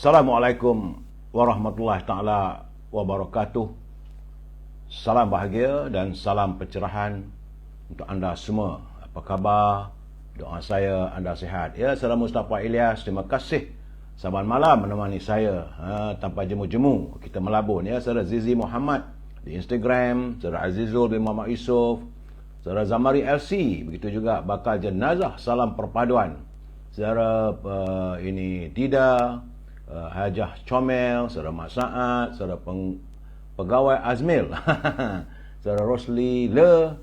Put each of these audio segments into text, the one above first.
Assalamualaikum warahmatullahi taala wabarakatuh. Salam bahagia dan salam pencerahan untuk anda semua. Apa khabar? Doa saya anda sihat. Ya, saudara Mustafa Ilyas, terima kasih saban malam menemani saya tanpa jemu-jemu. Kita melabun ya. Saudara Zizi Muhammad di Instagram, saudara Azizul bin Muhammad Yusof, saudara Zamari LC, begitu juga bakal jenazah salam perpaduan. Saudara ini Tida, Hajah Comel, saudara Mak Saad, saudara pegawai Azmil, saudara Rosli Le,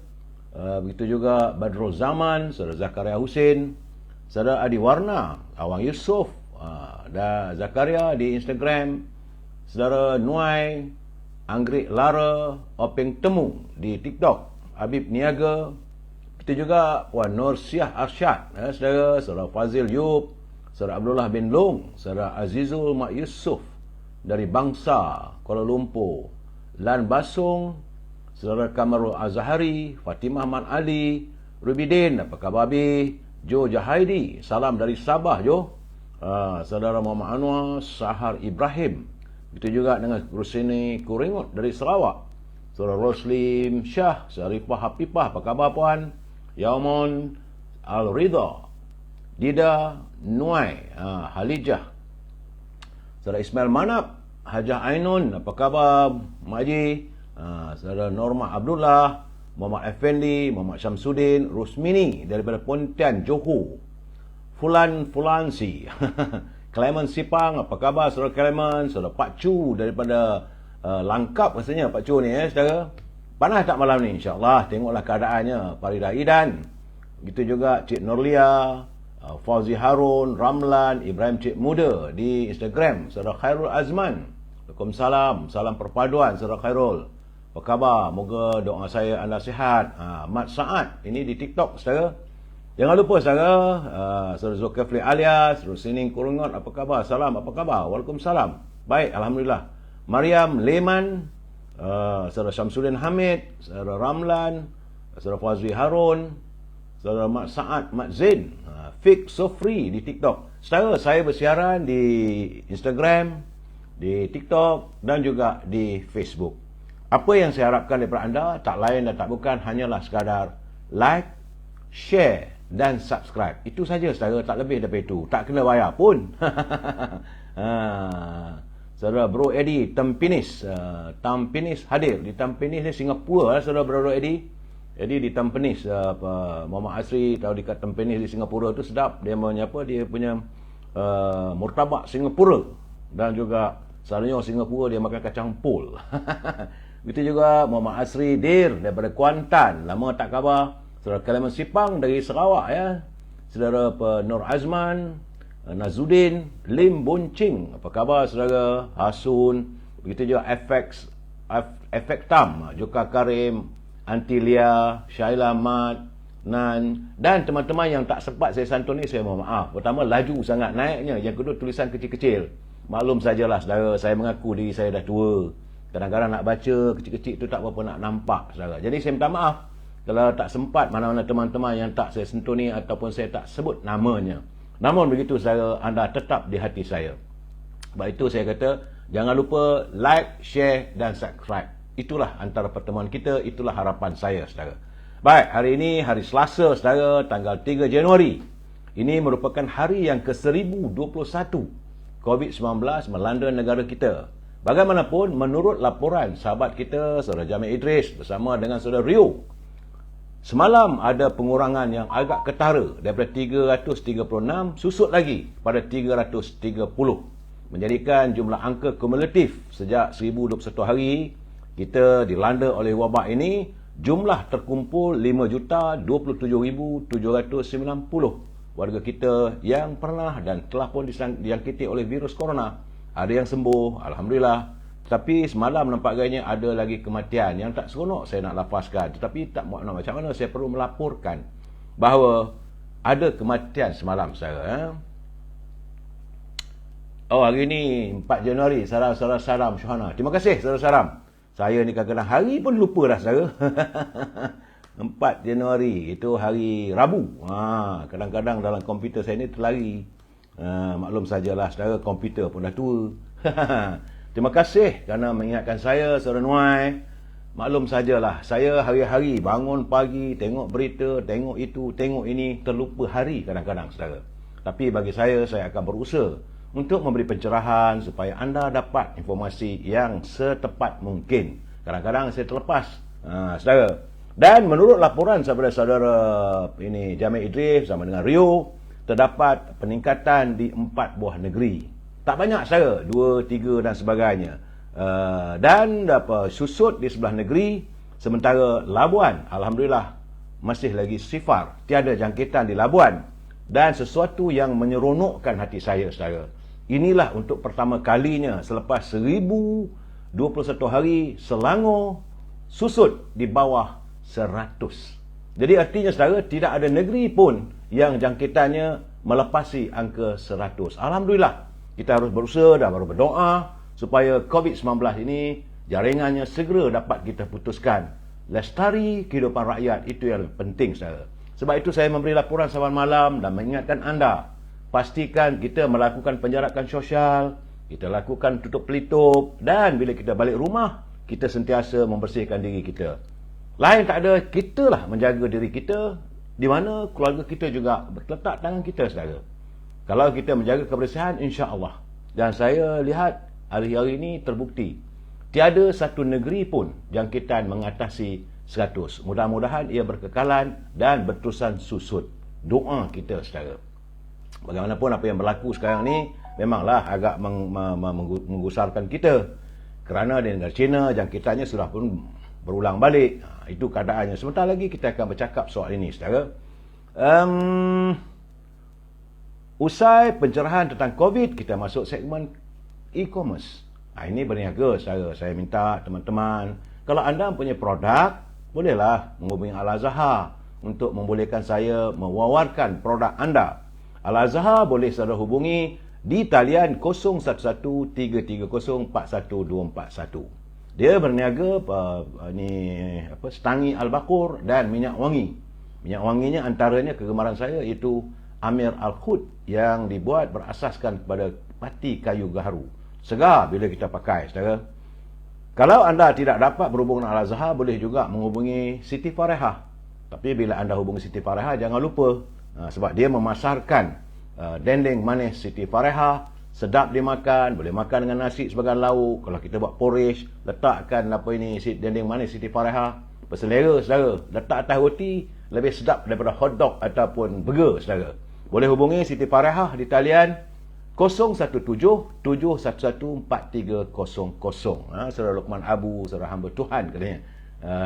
begitu juga Badrul Zaman, saudara Zakaria Husin, saudara Adi Warna, Awang Yusof, dan Zakaria di Instagram, saudara Nuai, Anggrik Lara, Openg Temu di TikTok, Habib Niaga, begitu juga Puan Nur Syah Arsyad, saudara Fazil Yub, saudara Abdullah bin Long, saudara Azizul Mak Yusof dari Bangsa, Kuala Lumpur, Lan Basung, saudara Kamarul Azhari, Fatimah Man Ali, Rubidin, apa khabar Abi? Jo Jahaidi, salam dari Sabah Jo. Saudara Muhammad Anwar, Sahar Ibrahim, begitu juga dengan Rusini Kuringut dari Sarawak, saudara Roslim Syah, Syarifah Hapipah, apa khabar Puan? Yaumon Al-Ridha, Dida Nuai, Halijah, saudara Ismail Manap, Hajah Ainun, apa khabar Mak Haji? Saudara Norma Abdullah, Muhammad Effendi, Muhammad Syamsuddin, Rusmini daripada Pontian, Johor, Fulansi, Clement Sipang, apa khabar saudara Clement? Saudara Pak Chu daripada Langkap rasanya Pak Chu ni saudara. Panas tak malam ni? InsyaAllah, tengoklah keadaannya. Farida Idan, begitu juga Cik Nurlia, Fauzi Harun, Ramlan, Ibrahim Cik Muda di Instagram, saudara Khairul Azman. Waalaikumsalam, salam perpaduan saudara Khairul. Apa khabar? Moga doa saya anda sihat. Mat Saad, ini di TikTok saudara. Jangan lupa saudara, saudara Zulkifli Alias, Rusining Kurungot, apa khabar? Salam, apa khabar? Waalaikumsalam. Baik, alhamdulillah. Mariam Leman, saudara Syamsuddin Hamid, saudara Ramlan, saudara Fazli Harun, saudara Mak Saad, Mak Zain, Fik Sofri di TikTok. Saudara, saya bersiaran di Instagram, di TikTok dan juga di Facebook. Apa yang saya harapkan daripada anda tak lain dan tak bukan hanyalah sekadar like, share dan subscribe. Itu saja saudara, tak lebih daripada itu. Tak kena bayar pun. Saudara Bro Eddie Tampines, Tampines hadir di Tampines ni Singapura saudara Bro Eddie. Jadi di Tampines, Muhammad Asri tahu dekat Tampines di Singapura tu sedap. Dia punya apa? Dia punya murtabak Singapura dan juga selalunya Singapura dia makan kacang pul. Begitu juga Muhammad Asri Dir daripada Kuantan, lama tak khabar. Saudara Clement Sipang dari Sarawak ya. Saudara Nur Azman, Nazuddin, Lim Boncing, apa khabar saudara? Hasun, begitu juga Efektam, Joka Karim, Antilia, Syaila Mat, Nan dan teman-teman yang tak sempat saya santuni, saya mohon maaf. Pertama, laju sangat naiknya. Yang kedua, tulisan kecil-kecil. Maklum sajalah saudara, saya mengaku diri saya dah tua. Kadang-kadang nak baca kecil-kecil tu tak berapa nak nampak saudara. Jadi saya minta maaf kalau tak sempat mana-mana teman-teman yang tak saya sentuni ataupun saya tak sebut namanya. Namun begitu saudara, anda tetap di hati saya. Sebab itu saya kata, jangan lupa like, share dan subscribe. Itulah antara pertemuan kita, itulah harapan saya saudara. Baik, hari ini hari Selasa saudara, tanggal 3 Januari. Ini merupakan hari yang ke-1021 COVID-19 melanda negara kita. Bagaimanapun, menurut laporan sahabat kita, saudara Jamil Idris bersama dengan saudara Rio, semalam ada pengurangan yang agak ketara daripada 336 susut lagi pada 330, menjadikan jumlah angka kumulatif sejak 1021 hari kita dilanda oleh wabak ini, jumlah terkumpul 5,027,790 warga kita yang pernah dan telah pun dijangkiti oleh virus corona. Ada yang sembuh, alhamdulillah. Tetapi semalam nampak gayanya ada lagi kematian yang tak seronok saya nak lafazkan. Tetapi tak mahu macam mana, saya perlu melaporkan bahawa ada kematian semalam saudara. Oh, hari ini 4 Januari, saudara Saram Syuhana. Terima kasih saudara Saram. Saya ni kadang-kadang hari pun lupa dah saudara. 4 Januari itu hari Rabu. Kadang-kadang dalam komputer saya ni terlari Maklum sajalah saudara, komputer pun dah tua. Terima kasih kerana mengingatkan saya, saudara Nuai. Maklum sajalah, saya hari-hari bangun pagi, tengok berita, tengok itu, tengok ini, terlupa hari kadang-kadang saudara. Tapi bagi saya akan berusaha untuk memberi pencerahan supaya anda dapat informasi yang setepat mungkin. Kadang-kadang saya terlepas, saudara. Dan menurut laporan saudara-saudara ini Jamil Idris sama dengan Rio, terdapat peningkatan di 4 buah negeri. Tak banyak saudara, 2, 3 dan sebagainya. Dan susut di sebelah negeri, sementara Labuan alhamdulillah masih lagi sifar, tiada jangkitan di Labuan. Dan sesuatu yang menyeronokkan hati saya saudara, inilah untuk pertama kalinya selepas 1021 hari Selangor susut di bawah 100. Jadi artinya saudara, tidak ada negeri pun yang jangkitannya melepasi angka 100. Alhamdulillah, kita harus berusaha dan baru berdoa supaya COVID-19 ini jaringannya segera dapat kita putuskan. Lestari kehidupan rakyat, itu yang penting saudara. Sebab itu saya memberi laporan saban malam dan mengingatkan anda, pastikan kita melakukan penjarakan sosial, kita lakukan tutup pelitup, dan bila kita balik rumah, kita sentiasa membersihkan diri kita. Lain tak ada, kitalah menjaga diri kita, di mana keluarga kita juga berletak tangan kita saudara. Kalau kita menjaga kebersihan, insya-Allah. Dan saya lihat hari-hari ini terbukti, tiada satu negeri pun jangkitan mengatasi 100. Mudah-mudahan ia berkekalan dan berterusan susut. Doa kita saudara. Bagaimanapun apa yang berlaku sekarang ni memanglah agak menggusarkan kita. Kerana di negara China jangkitannya sudah pun berulang balik. Itu keadaannya. Sebentar lagi kita akan bercakap soal ini saudara. Usai pencerahan tentang COVID, kita masuk segmen e-commerce. Ini berniaga saudara. Saya minta teman-teman, kalau anda punya produk, bolehlah menghubungi Al-Azhar untuk membolehkan saya mewawarkan produk anda. Al-Azhar boleh saudara hubungi di talian 0113304141. Dia berniaga setangi Al-Baqur dan minyak wangi. Minyak wanginya antaranya kegemaran saya iaitu Amir Al-Khud yang dibuat berasaskan kepada pati kayu gaharu. Segar bila kita pakai saudara. Kalau anda tidak dapat berhubung dengan Al-Azhar, boleh juga menghubungi Siti Farehah. Tapi bila anda hubungi Siti Farehah, jangan lupa sebab dia memasarkan dendeng manis Siti Farehah. Sedap dimakan, boleh makan dengan nasi sebagai lauk. Kalau kita buat porridge, letakkan dendeng manis Siti Farehah, berselera saudara. Letak atas roti, lebih sedap daripada hotdog ataupun burger saudara. Boleh hubungi Siti Farehah di talian 0177114300. Saudara Luqman Abu, saudara hamba Tuhan katanya.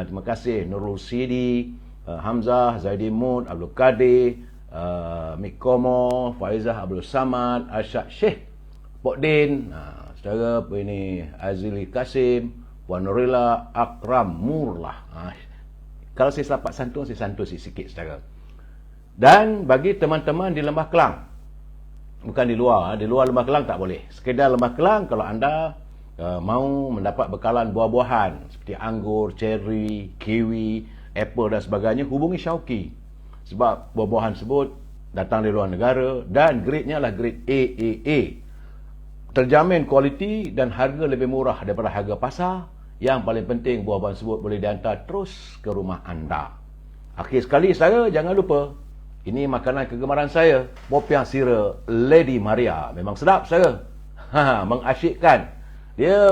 Terima kasih Nurul Sidi, Hamzah, Zaidi Mud, Abdul Qadir, Mikomo, Faizah Abdul Samad, Arsyad Syekh, Pokdin, saudara Azili Kasim, Puan Nurila, Akram Murlah. Kalau saya selapat santun, saya santun sikit saudara. Dan bagi teman-teman di Lembah Kelang, bukan di luar Lembah Kelang tak boleh. Sekedar Lembah Kelang, kalau anda mau mendapat bekalan buah-buahan seperti anggur, ceri, kiwi, apple dan sebagainya, hubungi Syauqi. Sebab buah-buahan tersebut datang dari luar negara dan grade-nya lah grade AAA. Terjamin kualiti dan harga lebih murah daripada harga pasar. Yang paling penting, buah-buahan tersebut boleh dihantar terus ke rumah anda. Akhir sekali saya, jangan lupa, ini makanan kegemaran saya, popiah sira Lady Maria. Memang sedap saya. Mengasyikkan. Dia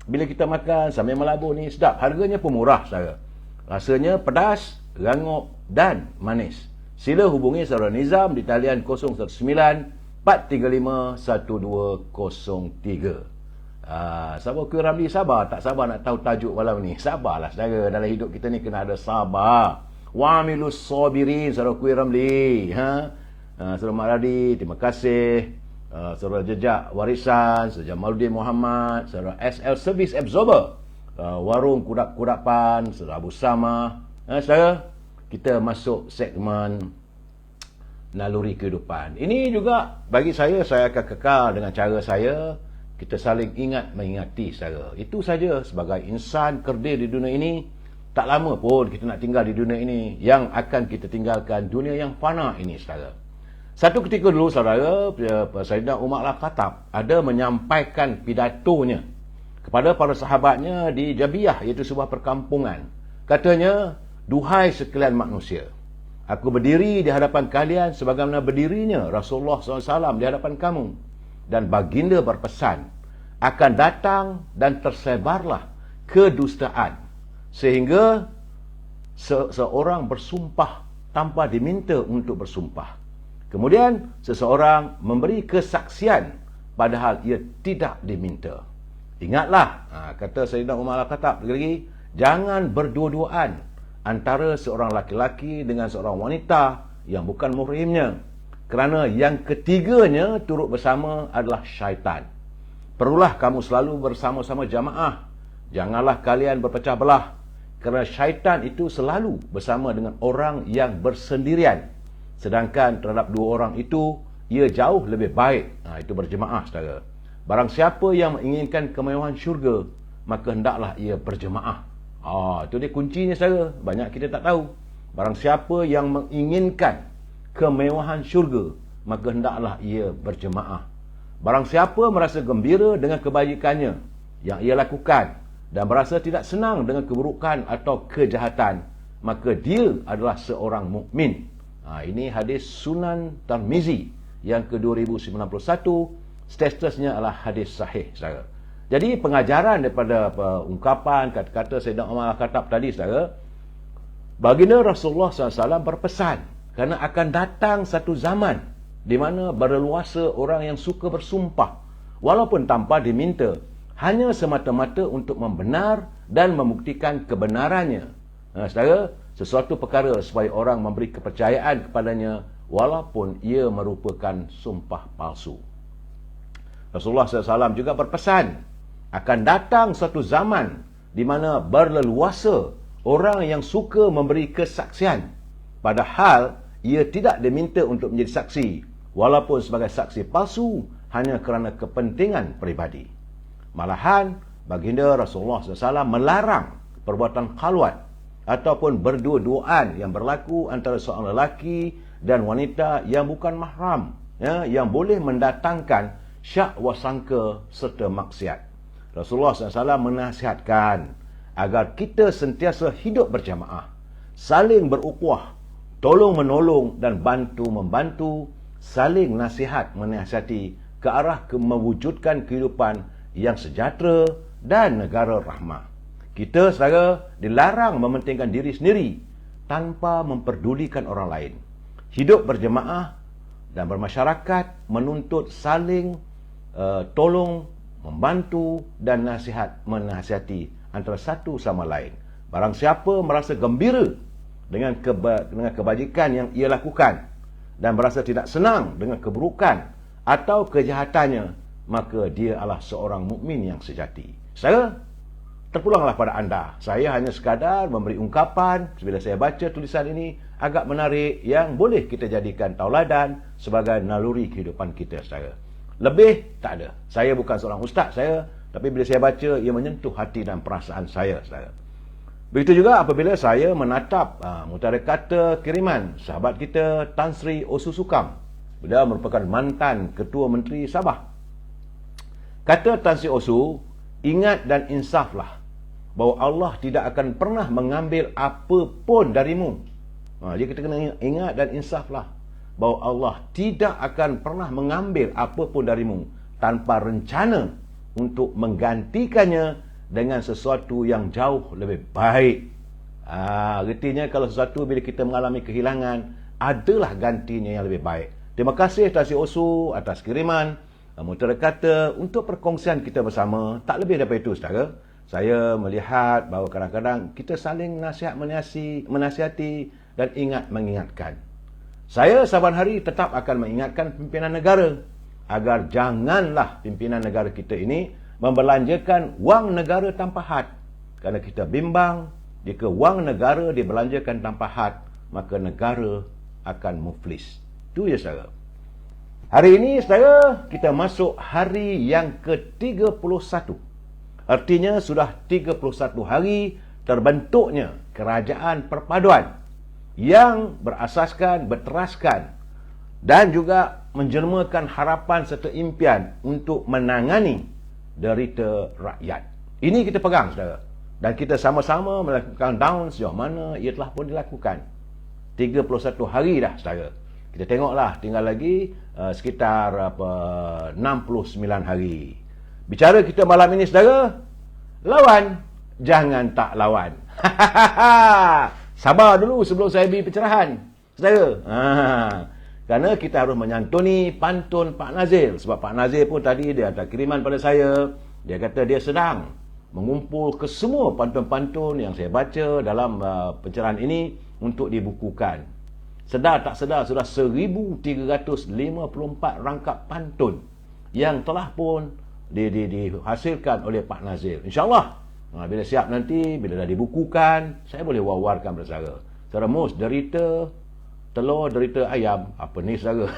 bila kita makan sambil melabur ni sedap. Harganya pun murah saya. Rasanya pedas, rangup dan manis. Sila hubungi saudara Nizam di talian 019-435-1203. Sabar Kuih Ramli, sabar. Tak sabar nak tahu tajuk malam ni. Sabarlah saudara. Dalam hidup kita ni kena ada sabar. Wa'amilus sabirin, saudara Kuih Ramli. Saudara Mak Radi, terima kasih. Saudara Jejak Warisan, saudara Jamaluddin Muhammad, saudara SL Service Absorber, Warung Kudak-Kudapan, saudara Abu Samah. Saudara, kita masuk segmen naluri kehidupan. Ini juga bagi saya akan kekal dengan cara saya. Kita saling ingat mengingati saudara. Itu saja sebagai insan kerdil di dunia ini. Tak lama pun kita nak tinggal di dunia ini. Yang akan kita tinggalkan dunia yang fana ini saudara. Satu ketika dulu, saudara, Sayyidina Umar Al-Khattab ada menyampaikan pidatonya kepada para sahabatnya di Jabiyah, iaitu sebuah perkampungan. Katanya, duhai sekalian manusia, aku berdiri di hadapan kalian sebagaimana berdirinya Rasulullah SAW di hadapan kamu. Dan baginda berpesan, akan datang dan tersebarlah kedustaan, sehingga seorang bersumpah tanpa diminta untuk bersumpah. Kemudian seseorang memberi kesaksian padahal ia tidak diminta. Ingatlah, kata Sayyidina Umar Al-Khattab lagi, jangan berdua-duaan antara seorang laki-laki dengan seorang wanita yang bukan muhrimnya, kerana yang ketiganya turut bersama adalah syaitan. Perlulah kamu selalu bersama-sama jamaah. Janganlah kalian berpecah belah, kerana syaitan itu selalu bersama dengan orang yang bersendirian. Sedangkan terhadap dua orang itu, ia jauh lebih baik. Itu berjemaah, saudara. Barang siapa yang menginginkan kemewahan syurga, maka hendaklah ia berjemaah. Itu dia kuncinya, saudara. Banyak kita tak tahu. Barang siapa yang menginginkan kemewahan syurga, maka hendaklah ia berjemaah. Barang siapa merasa gembira dengan kebajikannya yang ia lakukan dan merasa tidak senang dengan keburukan atau kejahatan, maka dia adalah seorang mukmin. Ini hadis Sunan Tirmizi yang ke-2091, statusnya adalah hadis sahih, saudara. Jadi pengajaran daripada ungkapan kata-kata Sayyidina Umar Al-Khattab tadi, saudara, baginda Rasulullah SAW berpesan, kerana akan datang satu zaman di mana berleluasa orang yang suka bersumpah walaupun tanpa diminta, hanya semata-mata untuk membenar dan membuktikan kebenarannya. Saudara, sesuatu perkara supaya orang memberi kepercayaan kepadanya walaupun ia merupakan sumpah palsu. Rasulullah SAW juga berpesan, akan datang suatu zaman di mana berleluasa orang yang suka memberi kesaksian padahal ia tidak diminta untuk menjadi saksi, walaupun sebagai saksi palsu hanya kerana kepentingan peribadi. Malahan, baginda Rasulullah SAW melarang perbuatan khalwat ataupun berdua-duaan yang berlaku antara seorang lelaki dan wanita yang bukan mahram, yang boleh mendatangkan syak wasangka serta maksiat. Rasulullah SAW menasihatkan agar kita sentiasa hidup berjamaah, saling berukhuwah, tolong-menolong dan bantu-membantu, saling nasihat menasihati ke arah mewujudkan kehidupan yang sejahtera dan negara rahmah. Kita, saudara, dilarang mementingkan diri sendiri tanpa memperdulikan orang lain. Hidup berjemaah dan bermasyarakat menuntut saling tolong, membantu dan menasihati antara satu sama lain. Barang siapa merasa gembira dengan kebajikan yang ia lakukan dan merasa tidak senang dengan keburukan atau kejahatannya, maka dia adalah seorang mukmin yang sejati. Terpulanglah pada anda. Saya hanya sekadar memberi ungkapan bila saya baca tulisan ini agak menarik yang boleh kita jadikan tauladan sebagai naluri kehidupan kita, saudara. Lebih tak ada. Saya bukan seorang ustaz, tapi bila saya baca ia menyentuh hati dan perasaan saya, saudara. Begitu juga apabila saya menatap mutara kata kiriman sahabat kita Tan Sri Osu Sukam. Beliau merupakan mantan Ketua Menteri Sabah. Kata Tan Sri Osu, ingat dan insaflah bahawa Allah tidak akan pernah mengambil apa pun darimu. Jadi kita kena ingat dan insaflah bahawa Allah tidak akan pernah mengambil apa pun darimu tanpa rencana untuk menggantikannya dengan sesuatu yang jauh lebih baik. Artinya kalau sesuatu bila kita mengalami kehilangan, adalah gantinya yang lebih baik. Terima kasih Tan Sri Osu atas kiriman mutara kata untuk perkongsian kita bersama. Tak lebih daripada itu, saudara. Saya melihat bahawa kadang-kadang kita saling menasihati dan ingat mengingatkan. Saya saban hari tetap akan mengingatkan pimpinan negara agar janganlah pimpinan negara kita ini membelanjakan wang negara tanpa had. Kerana kita bimbang, jika wang negara dibelanjakan tanpa had, maka negara akan muflis. Itu ya, saudara. Hari ini, saudara, kita masuk hari yang ke-31. Artinya sudah 31 hari terbentuknya kerajaan perpaduan yang berteraskan dan juga menjelmakan harapan serta impian untuk menangani derita rakyat. Ini kita pegang, saudara. Dan kita sama-sama melakukan down sejauh mana ia telah pun dilakukan. 31 hari dah, saudara. Kita tengoklah, tinggal lagi sekitar 69 hari. Bicara kita malam ini, saudara, lawan, jangan tak lawan. Sabar dulu sebelum saya beri pencerahan, saudara. Kerana kita harus menyantuni pantun Pak Nazil. Sebab Pak Nazil pun tadi dia ada kiriman pada saya. Dia kata dia sedang mengumpul ke semua pantun-pantun yang saya baca dalam pencerahan ini untuk dibukukan. Sedar tak sedar sudah 1354 rangkap pantun yang telah pun dihasilkan oleh Pak Nazil. InsyaAllah bila siap nanti, bila dah dibukukan, saya boleh war-warkan pada saudara. Saudara mus, derita telur, derita ayam. Apa ni, saudara?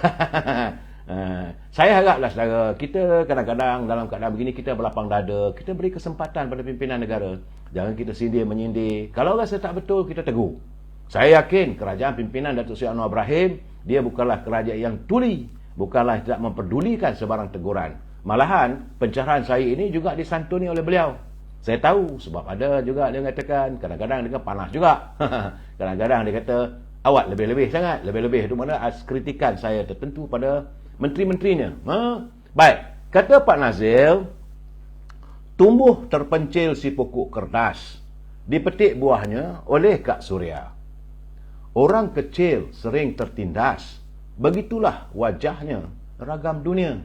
Saya haraplah, saudara, kita kadang-kadang dalam keadaan begini, kita berlapang dada, kita beri kesempatan pada pimpinan negara. Jangan kita sindir menyindir. Kalau rasa tak betul, kita tegur. Saya yakin kerajaan pimpinan Datuk Seri Anwar Ibrahim, dia bukanlah kerajaan yang tuli, bukanlah tidak memperdulikan sebarang teguran. Malahan, pencerahan saya ini juga disantuni oleh beliau. Saya tahu, sebab ada juga dia mengatakan, kadang-kadang dia panas juga. Kadang-kadang dia kata, awak lebih-lebih sangat. Lebih-lebih itu mana kritikan saya tertentu pada menteri-menterinya. Baik, kata Pak Nazil, tumbuh terpencil si pokok kertas, dipetik buahnya oleh Kak Suria. Orang kecil sering tertindas, begitulah wajahnya ragam dunia.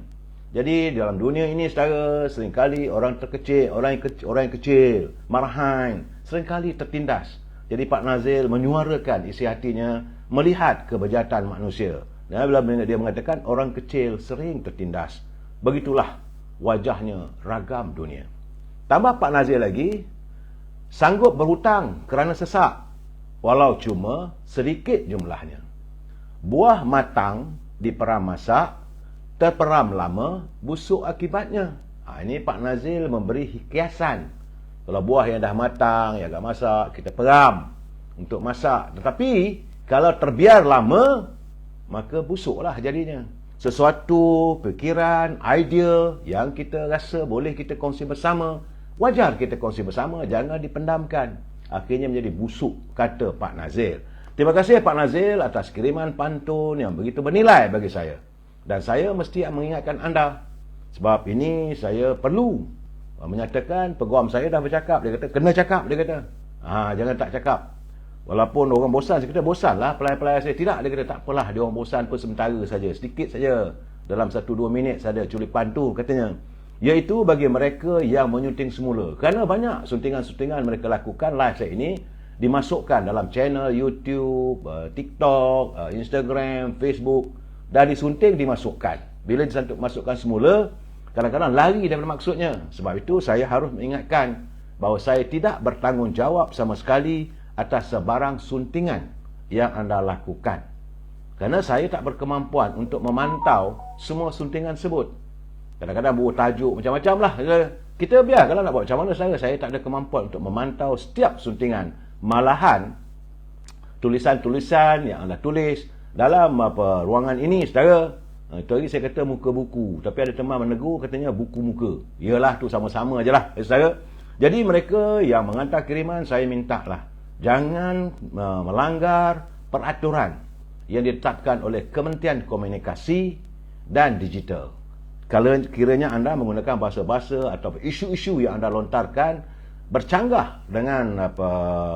Jadi dalam dunia ini, saudara, seringkali orang terkecil, orang yang kecil, marahan, seringkali tertindas. Jadi Pak Nazil menyuarakan isi hatinya melihat kebejatan manusia. Dan bila dia mengatakan orang kecil sering tertindas, begitulah wajahnya ragam dunia. Tambah Pak Nazil lagi, sanggup berhutang kerana sesak, walau cuma sedikit jumlahnya. Buah matang diperam masak, terperam lama, busuk akibatnya. Ini Pak Nazil memberi kiasan. Kalau buah yang dah matang, yang agak masak, kita peram untuk masak. Tetapi, kalau terbiar lama, maka busuklah jadinya. Sesuatu fikiran, idea yang kita rasa boleh kita kongsi bersama, wajar kita kongsi bersama, jangan dipendamkan. Akhirnya menjadi busuk, kata Pak Nazil. Terima kasih Pak Nazil atas kiriman pantun yang begitu bernilai bagi saya. Dan saya mesti mengingatkan anda, sebab ini saya perlu menyatakan, peguam saya dah bercakap, dia kata kena cakap, dia kata jangan tak cakap. Walaupun orang bosan, saya kata bosan lah pelai-pelai saya. Tidak, dia kata tak apalah, dia orang bosan pun sementara saja, sedikit saja, dalam 1-2 minit saja culipan tu, katanya. Iaitu bagi mereka yang menyunting semula. Kerana banyak suntingan-suntingan mereka lakukan, live saya ini dimasukkan dalam channel YouTube, TikTok, Instagram, Facebook, dah disunting dimasukkan. Bila dimasukkan semula, kadang-kadang lari daripada maksudnya. Sebab itu saya harus mengingatkan bahawa saya tidak bertanggungjawab sama sekali atas sebarang suntingan yang anda lakukan. Kerana saya tak berkemampuan untuk memantau semua suntingan tersebut. Kadang-kadang buat tajuk macam-macam lah. Kita biar, kalau nak buat macam mana saya tak ada kemampuan untuk memantau setiap suntingan. Malahan, tulisan-tulisan yang anda tulis dalam ruangan ini, saudara, itu hari saya kata muka buku, tapi ada teman menegur katanya buku muka. Yalah, tu sama-sama je lah, saudara. Jadi mereka yang menghantar kiriman, saya minta lah, jangan melanggar peraturan yang ditetapkan oleh Kementerian Komunikasi dan Digital. Kalau kiranya anda menggunakan bahasa-bahasa atau isu-isu yang anda lontarkan bercanggah dengan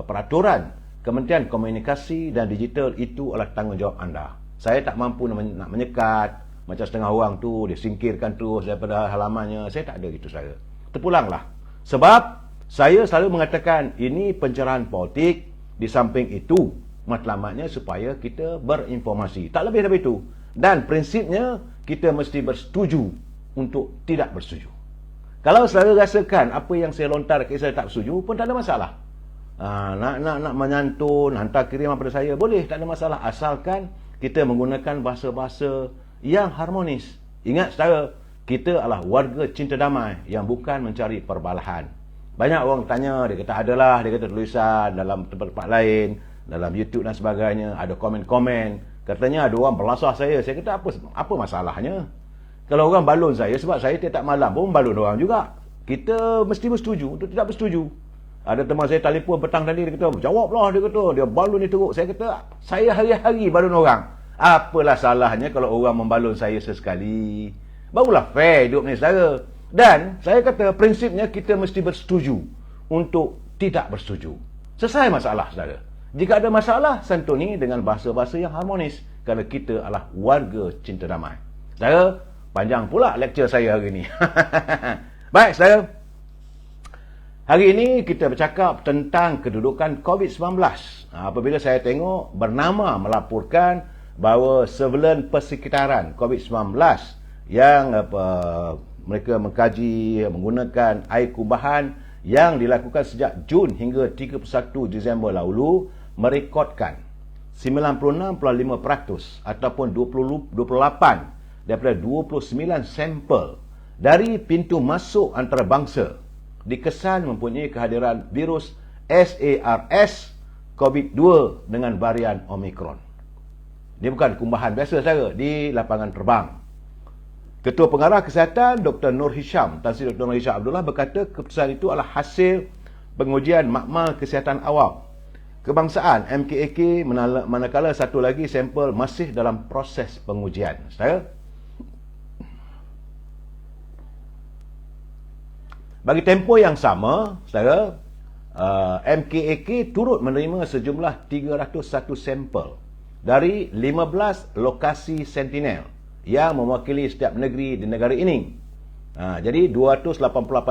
peraturan Kementerian Komunikasi dan Digital, itu adalah tanggungjawab anda. Saya tak mampu nak menyekat macam setengah orang tu, dia singkirkan terus daripada halamannya. Saya tak ada gitu, saya. Terpulanglah. Sebab saya selalu mengatakan ini pencerahan politik, di samping itu matlamatnya supaya kita berinformasi. Tak lebih dari itu. Dan prinsipnya kita mesti bersetuju untuk tidak bersetuju. Kalau saudara rasakan apa yang saya lontar saya tak bersetuju pun tak ada masalah. Nak menyantun, hantar kiriman pada saya, boleh, tak ada masalah, asalkan kita menggunakan bahasa-bahasa yang harmonis. Ingat saudara, kita adalah warga cinta damai yang bukan mencari perbalahan. Banyak orang tanya, dia kata adalah, dia kata tulisan dalam tempat-tempat lain, dalam YouTube dan sebagainya, ada komen-komen Katanya ada orang belasah saya. Saya kata, apa masalahnya? Kalau orang balon saya, sebab saya tiap malam pun balon orang juga. Kita mesti bersetuju untuk tidak bersetuju. Ada teman saya telefon petang tadi, dia kata, jawablah, dia kata, dia balon ni teruk. Saya kata, saya hari-hari balon orang. Apalah salahnya kalau orang membalon saya sesekali? Barulah fair hidup ni, saudara. Dan saya kata, prinsipnya kita mesti bersetuju untuk tidak bersetuju. Selesai masalah, saudara. Jika ada masalah, santuni dengan bahasa-bahasa yang harmonis. Kerana kita adalah warga cinta damai. Saudara, panjang pula lecture saya hari ini. Baik, saudara. Hari ini kita bercakap tentang kedudukan COVID-19. Apabila saya tengok bernama melaporkan bahawa surveillance persekitaran COVID-19 yang mereka mengkaji menggunakan air kumbahan yang dilakukan sejak Jun hingga 31 Disember lalu merekodkan 96.5% ataupun 28 daripada 29 sampel dari pintu masuk antarabangsa dikesan mempunyai kehadiran virus SARS COVID-2 dengan varian Omicron. Ini bukan kumbahan biasa, saudara, di lapangan terbang. Ketua Pengarah Kesihatan Dr. Nur Hisham, Tan Sri Dr. Nur Hisham Abdullah berkata keputusan itu adalah hasil pengujian makmal kesihatan awam kebangsaan MKAK, manakala satu lagi sampel masih dalam proses pengujian. Saudara, bagi tempoh yang sama, saudara, MKAK turut menerima sejumlah 301 sampel dari 15 lokasi sentinel yang mewakili setiap negeri di negara ini. Jadi 288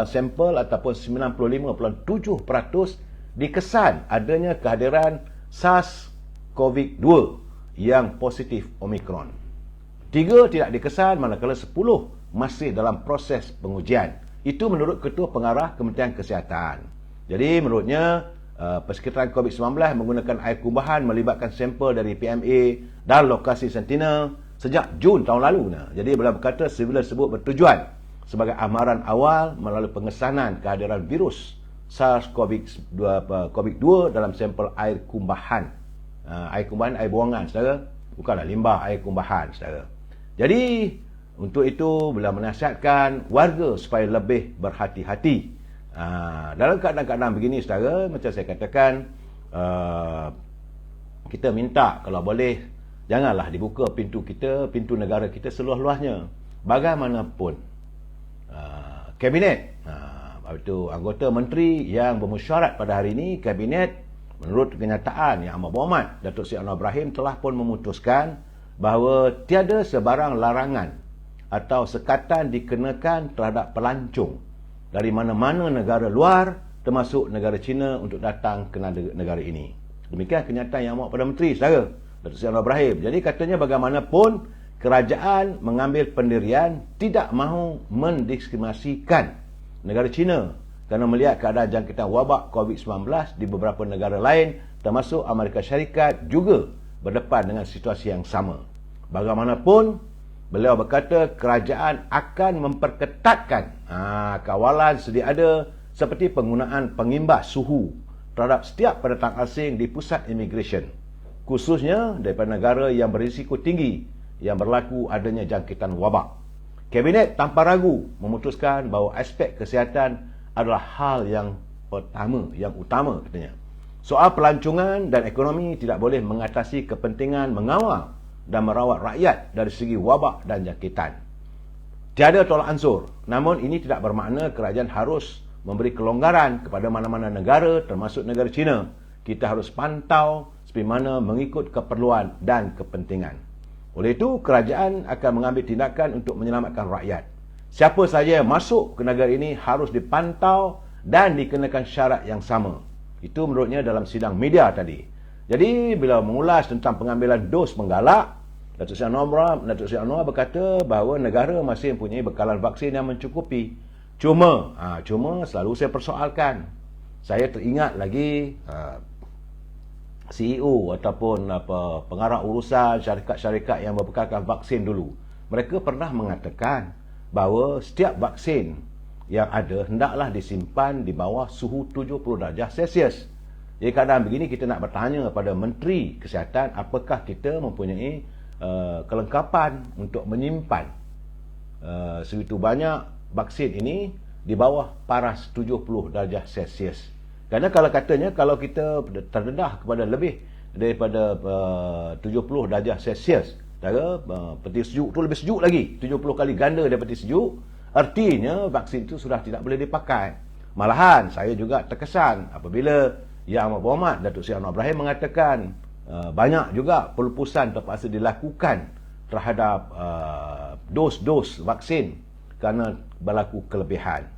sampel ataupun 95.7% dikesan adanya kehadiran SARS-CoV-2 yang positif Omicron. 3 tidak dikesan, manakala 10 masih dalam proses pengujian. Itu menurut Ketua Pengarah Kementerian Kesihatan. Jadi menurutnya persekitaran COVID-19 menggunakan air kumbahan melibatkan sampel dari PMA dan lokasi sentinel sejak Jun tahun lalu. Jadi beliau berkata surveillance tersebut bertujuan sebagai amaran awal melalui pengesanan kehadiran virus SARS-CoV-2 dalam sampel air kumbahan. Air kumbahan, air buangan, saudara. Bukanlah limbah, air kumbahan, saudara. Jadi untuk itu beliau menasihatkan warga supaya lebih berhati-hati. Dalam keadaan-keadaan begini, saudara, macam saya katakan, kita minta kalau boleh janganlah dibuka pintu kita, pintu negara kita seluas-luasnya. Bagaimanapun kabinet, itu anggota menteri yang bermesyuarat pada hari ini, kabinet menurut kenyataan Yang Amat Berhormat Datuk Seri Anwar Ibrahim telah pun memutuskan bahawa tiada sebarang larangan atau sekatan dikenakan terhadap pelancong dari mana-mana negara luar termasuk negara China untuk datang ke negara ini. Demikian kenyataan Yang Amat Perdana Menteri, saudara, Datuk Seri Anwar Ibrahim. Jadi katanya bagaimanapun kerajaan mengambil pendirian tidak mahu mendiskriminasikan negara China kerana melihat keadaan jangkitan wabak COVID-19 di beberapa negara lain termasuk Amerika Syarikat juga berdepan dengan situasi yang sama. Bagaimanapun, beliau berkata kerajaan akan memperketatkan kawalan sedia ada seperti penggunaan pengimbas suhu terhadap setiap pendatang asing di pusat immigration, khususnya daripada negara yang berisiko tinggi yang berlaku adanya jangkitan wabak. Kabinet tanpa ragu memutuskan bahawa aspek kesihatan adalah hal yang pertama, yang utama katanya. Soal pelancongan dan ekonomi tidak boleh mengatasi kepentingan mengawal dan merawat rakyat dari segi wabak dan jangkitan. Tiada tolak ansur, namun ini tidak bermakna kerajaan harus memberi kelonggaran kepada mana-mana negara termasuk negara China. Kita harus pantau seperti mana mengikut keperluan dan kepentingan. Oleh itu, kerajaan akan mengambil tindakan untuk menyelamatkan rakyat. Siapa sahaja yang masuk ke negara ini harus dipantau dan dikenakan syarat yang sama. Itu menurutnya dalam sidang media tadi. Jadi, bila mengulas tentang pengambilan dos penggalak, Datuk Seri Anwar berkata bahawa negara masih mempunyai bekalan vaksin yang mencukupi. Cuma selalu saya persoalkan. Saya teringat lagi CEO ataupun pengarah urusan syarikat-syarikat yang berbekalkan vaksin dulu. Mereka pernah mengatakan bahawa setiap vaksin yang ada hendaklah disimpan di bawah suhu 70 darjah Celsius. Jadi keadaan begini kita nak bertanya kepada Menteri Kesihatan, apakah kita mempunyai kelengkapan untuk menyimpan segitu banyak vaksin ini di bawah paras 70 darjah Celsius. Kerana kalau katanya kalau kita terdedah kepada lebih daripada 70 darjah Celsius, peti sejuk tu lebih sejuk lagi, 70 kali ganda daripada peti sejuk, artinya vaksin itu sudah tidak boleh dipakai. Malahan saya juga terkesan apabila Yang Amat Berhormat Datuk Seri Anwar Ibrahim mengatakan banyak juga pelupusan terpaksa dilakukan terhadap dos-dos vaksin kerana berlaku kelebihan.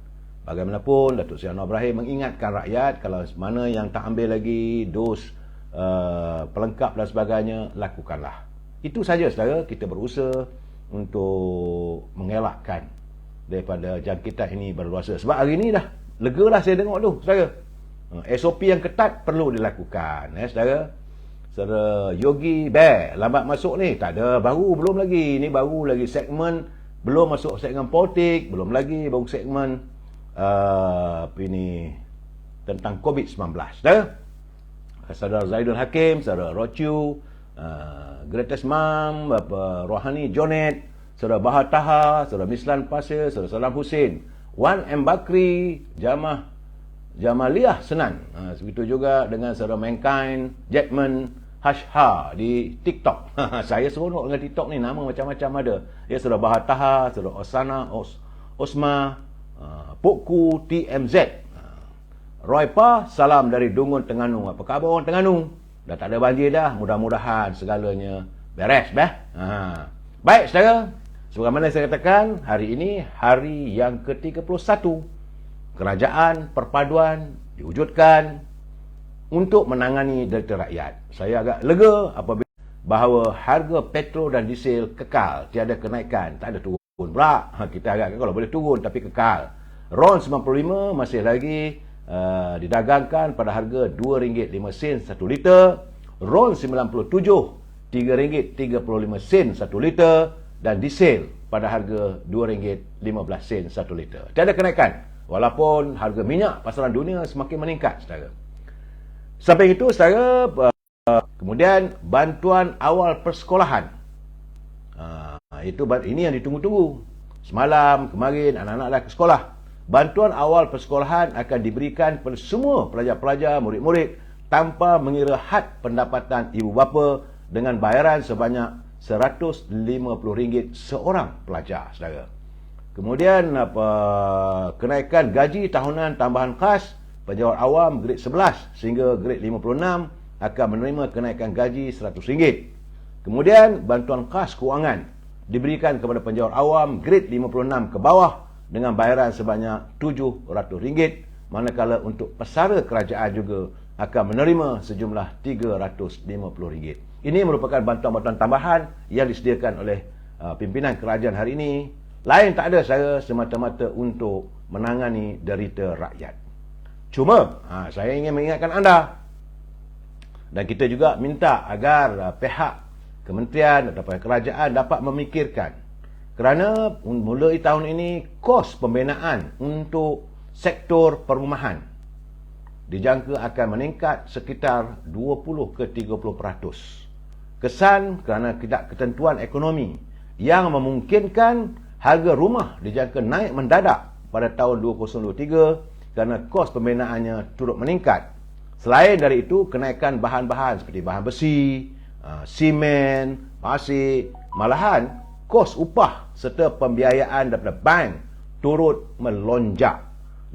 Bagaimanapun Datuk Seri Anwar Ibrahim mengingatkan rakyat, kalau mana yang tak ambil lagi dos pelengkap dan sebagainya, lakukanlah. Itu saja saudara, kita berusaha untuk mengelakkan daripada jangkitan ini berluasa. Sebab hari ini dah lega lah saya tengok tu saudara. SOP yang ketat perlu dilakukan, saudara. Saudara Yogi Bear lambat masuk ni, tak ada, belum lagi, ni baru lagi segmen, belum masuk segmen politik, belum lagi baru segmen ini tentang COVID-19. Saudara Zaidul Hakim, saudara Rochu, Greatest Mom, Rohani Jonet, saudara Bahar Taha, saudara Mislan Pasir, saudara Salam Hussein, Wan M. Bakri, Jamaliah Senan, begitu juga dengan saudara Mankind, Jetman, Hashha di TikTok. Saya seronok dengan TikTok ni, nama macam-macam ada. Ya, saudara Bahar Taha, saudara Osana, Osma, Pokku, TMZ. Roy Pa, salam dari Dungun, Terengganu. Apa khabar orang Terengganu? Dah tak ada banjir dah, mudah-mudahan segalanya beres. Baik saudara, sebagaimana saya katakan, hari ini hari yang ke-31 kerajaan perpaduan diwujudkan untuk menangani derita rakyat. Saya agak lega apabila bahawa harga petrol dan diesel kekal, tiada kenaikan, tak ada turun pula. Kita agak kalau boleh turun tapi kekal. RON 95 masih lagi didagangkan pada harga RM2.05 1 liter, RON 97 RM3.35 1 liter, dan diesel pada harga RM2.15 1 liter. Tiada kenaikan walaupun harga minyak pasaran dunia semakin meningkat saudara. Sampai itu saudara, kemudian bantuan awal persekolahan. Ini yang ditunggu-tunggu. Semalam, kemarin anak-anak dah ke sekolah. Bantuan awal persekolahan akan diberikan kepada semua pelajar-pelajar, murid-murid tanpa mengira had pendapatan ibu bapa dengan bayaran sebanyak RM150 seorang pelajar saudara. Kemudian kenaikan gaji tahunan tambahan khas pejabat awam grade 11 sehingga grade 56 akan menerima kenaikan gaji RM100. Kemudian bantuan khas kewangan diberikan kepada penjawat awam grade 56 ke bawah dengan bayaran sebanyak RM700, manakala untuk pesara kerajaan juga akan menerima sejumlah RM350. Ini merupakan bantuan-bantuan tambahan yang disediakan oleh pimpinan kerajaan hari ini. Lain tak ada saya, semata-mata untuk menangani derita rakyat. Cuma saya ingin mengingatkan anda, dan kita juga minta agar pihak kementerian atau kerajaan dapat memikirkan, kerana mulai tahun ini kos pembinaan untuk sektor perumahan dijangka akan meningkat sekitar 20 ke 30%. Kesan kerana ketidakketentuan ekonomi yang memungkinkan harga rumah dijangka naik mendadak pada tahun 2023 kerana kos pembinaannya turut meningkat. Selain dari itu, kenaikan bahan-bahan seperti bahan besi, simen, pasir, malahan kos upah serta pembiayaan daripada bank turut melonjak.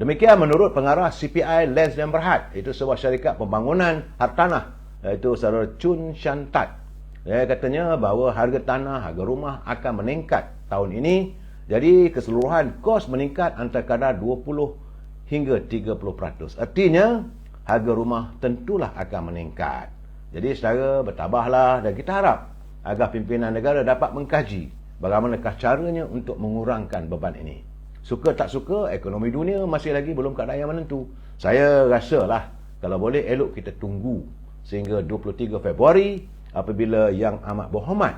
Demikian menurut pengarah CPI Lands dan Berhad, itu sebuah syarikat pembangunan hartanah, iaitu saudara Chun Shan Tat. Dia katanya bahawa harga tanah, harga rumah akan meningkat tahun ini. Jadi keseluruhan kos meningkat antara kadar 20 hingga 30%. Artinya harga rumah tentulah akan meningkat. Jadi saudara bertabahlah, dan kita harap agar pimpinan negara dapat mengkaji bagaimanakah caranya untuk mengurangkan beban ini. Suka tak suka, ekonomi dunia masih lagi belum keadaan yang menentu. Saya rasalah kalau boleh elok kita tunggu sehingga 23 Februari apabila Yang Amat Berhormat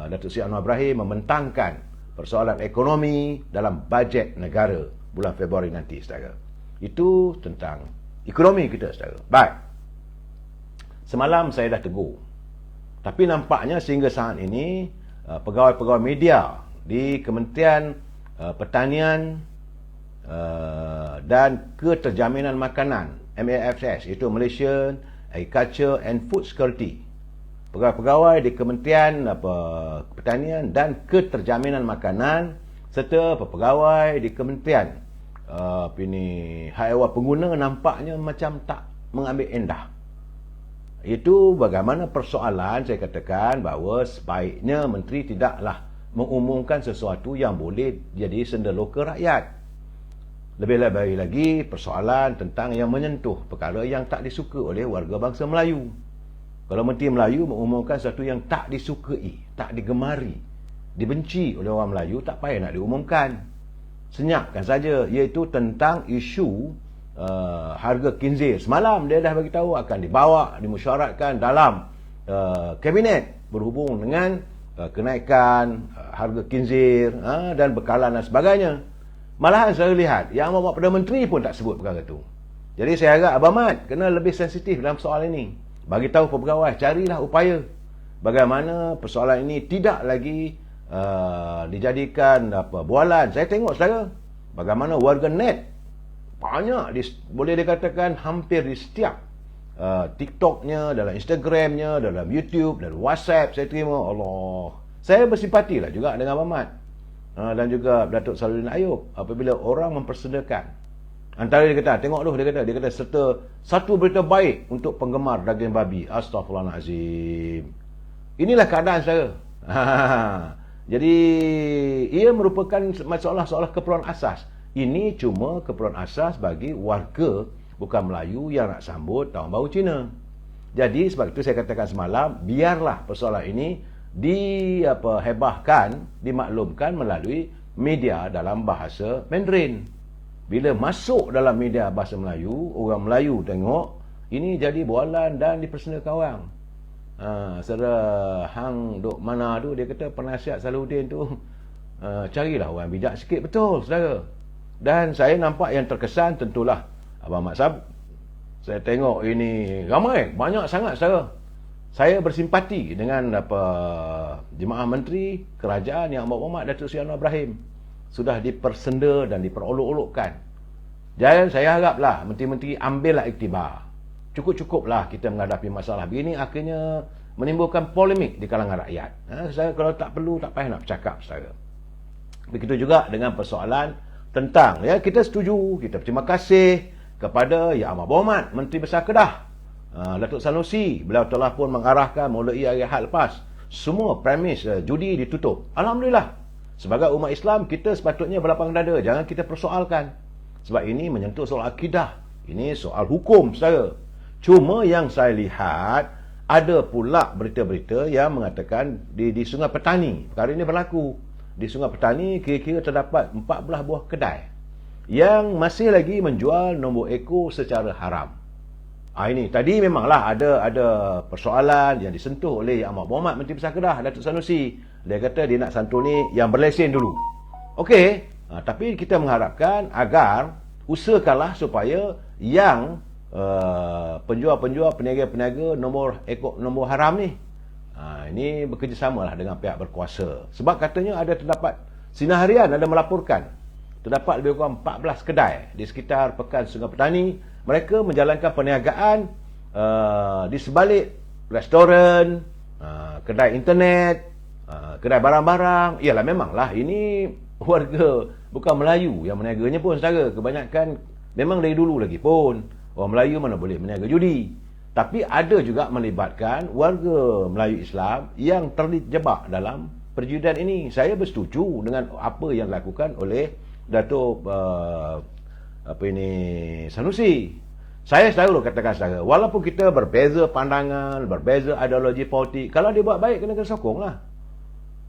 Datuk Seri Anwar Ibrahim membentangkan persoalan ekonomi dalam bajet negara bulan Februari nanti saudara. Itu tentang ekonomi kita saudara. Baik. Semalam saya dah tegur. Tapi nampaknya sehingga saat ini pegawai-pegawai media di Kementerian Pertanian dan Keterjaminan Makanan MAFS, iaitu Malaysian Agriculture and Food Security, pegawai-pegawai di Kementerian Pertanian dan Keterjaminan Makanan serta pegawai di Kementerian Haiwan Pengguna nampaknya macam tak mengambil endah. Itu bagaimana persoalan saya katakan bahawa sebaiknya menteri tidaklah mengumumkan sesuatu yang boleh jadi senda-loka rakyat. Lebih-lebih lagi persoalan tentang yang menyentuh perkara yang tak disuka oleh warga bangsa Melayu. Kalau Menteri Melayu mengumumkan sesuatu yang tak disukai, tak digemari, dibenci oleh orang Melayu, tak payah nak diumumkan. Senyapkan saja, iaitu tentang isu harga kinzir. Semalam dia dah bagi tahu akan dibawa, dimusyaratkan dalam kabinet berhubung dengan kenaikan harga kinzir dan bekalan dan sebagainya. Malahan saya lihat yang bawa Perdana Menteri pun tak sebut perkara itu. Jadi saya harap Abang Mat kena lebih sensitif dalam soal ini. Bagi tahu pegawai, carilah upaya bagaimana persoalan ini tidak lagi dijadikan bualan. Saya tengok saudara bagaimana warga net banyak boleh dikatakan hampir di setiap TikToknya, dalam Instagramnya, dalam YouTube, dalam WhatsApp saya terima. Allah, saya bersimpatilah juga dengan Abang Mat dan juga Datuk Salahuddin Ayub apabila orang mempersedakan. Antara dia kata, tengok tu, dia kata serta satu berita baik untuk penggemar daging babi. Astaghfirullahalazim. Inilah keadaan saya. Jadi ia merupakan masalah keperluan asas. Ini cuma keperluan asas bagi warga bukan Melayu yang nak sambut Tahun Baru Cina. Jadi sebab itu saya katakan semalam, biarlah persoalan ini dihebahkan, dimaklumkan melalui media dalam bahasa Mandarin. Bila masuk dalam media bahasa Melayu, orang Melayu tengok, ini jadi bualan dan dipersenakan orang. Saudara hang duk mana tu, dia kata penasihat Salahuddin tu, carilah orang bijak sikit, betul saudara. Dan saya nampak yang terkesan tentulah Abang Mat Sab. Saya tengok ini ramai, banyak sangat saudara. Saya bersimpati dengan jemaah menteri kerajaan yang Muhammad Datuk Seri Anwar Ibrahim sudah dipersenda dan diperolok-olokkan. Jadi saya haraplah menteri-menteri ambillah iktibar. Cukup-cukuplah kita menghadapi masalah begini akhirnya menimbulkan polemik di kalangan rakyat. Saya kalau tak perlu tak payah nak bercakap saudara. Begitu juga dengan persoalan tentang kita setuju, kita berterima kasih kepada Yang Amat Berhormat Menteri Besar Kedah Datuk Sanusi. Beliau telah pun mengarahkan mulai hari Ahad lepas semua premis judi ditutup. Alhamdulillah. Sebagai umat Islam kita sepatutnya berlapang dada, jangan kita persoalkan. Sebab ini menyentuh soal akidah. Ini soal hukum saudara. Cuma yang saya lihat ada pula berita-berita yang mengatakan di Sungai Petani perkara ini berlaku. Di Sungai Petani kira-kira terdapat 14 buah kedai yang masih lagi menjual nombor ekor secara haram. Ini tadi memanglah ada persoalan yang disentuh oleh Yang Amat Berhormat Menteri Besar Kedah Datuk Sanusi. Dia kata dia nak santuni yang berlesen dulu. Okey, tapi kita mengharapkan agar usahakanlah supaya yang penjual-penjual, peniaga-peniaga nombor haram ni ini bekerjasamalah dengan pihak berkuasa. Sebab katanya terdapat Sinar Harian ada melaporkan terdapat lebih kurang 14 kedai di sekitar Pekan Sungai Petani. Mereka menjalankan perniagaan di sebalik restoran, kedai internet, kedai barang-barang. Ialah memanglah ini warga bukan Melayu yang meniaganya pun saudara. Kebanyakan memang dari dulu lagi pun orang Melayu mana boleh meniaga judi. Tapi ada juga melibatkan warga Melayu Islam yang terjebak dalam perjudian ini. Saya bersetuju dengan apa yang dilakukan oleh Datuk Sanusi. Saya selalu katakan saudara, walaupun kita berbeza pandangan, berbeza ideologi politik, kalau dia buat baik kena sokonglah.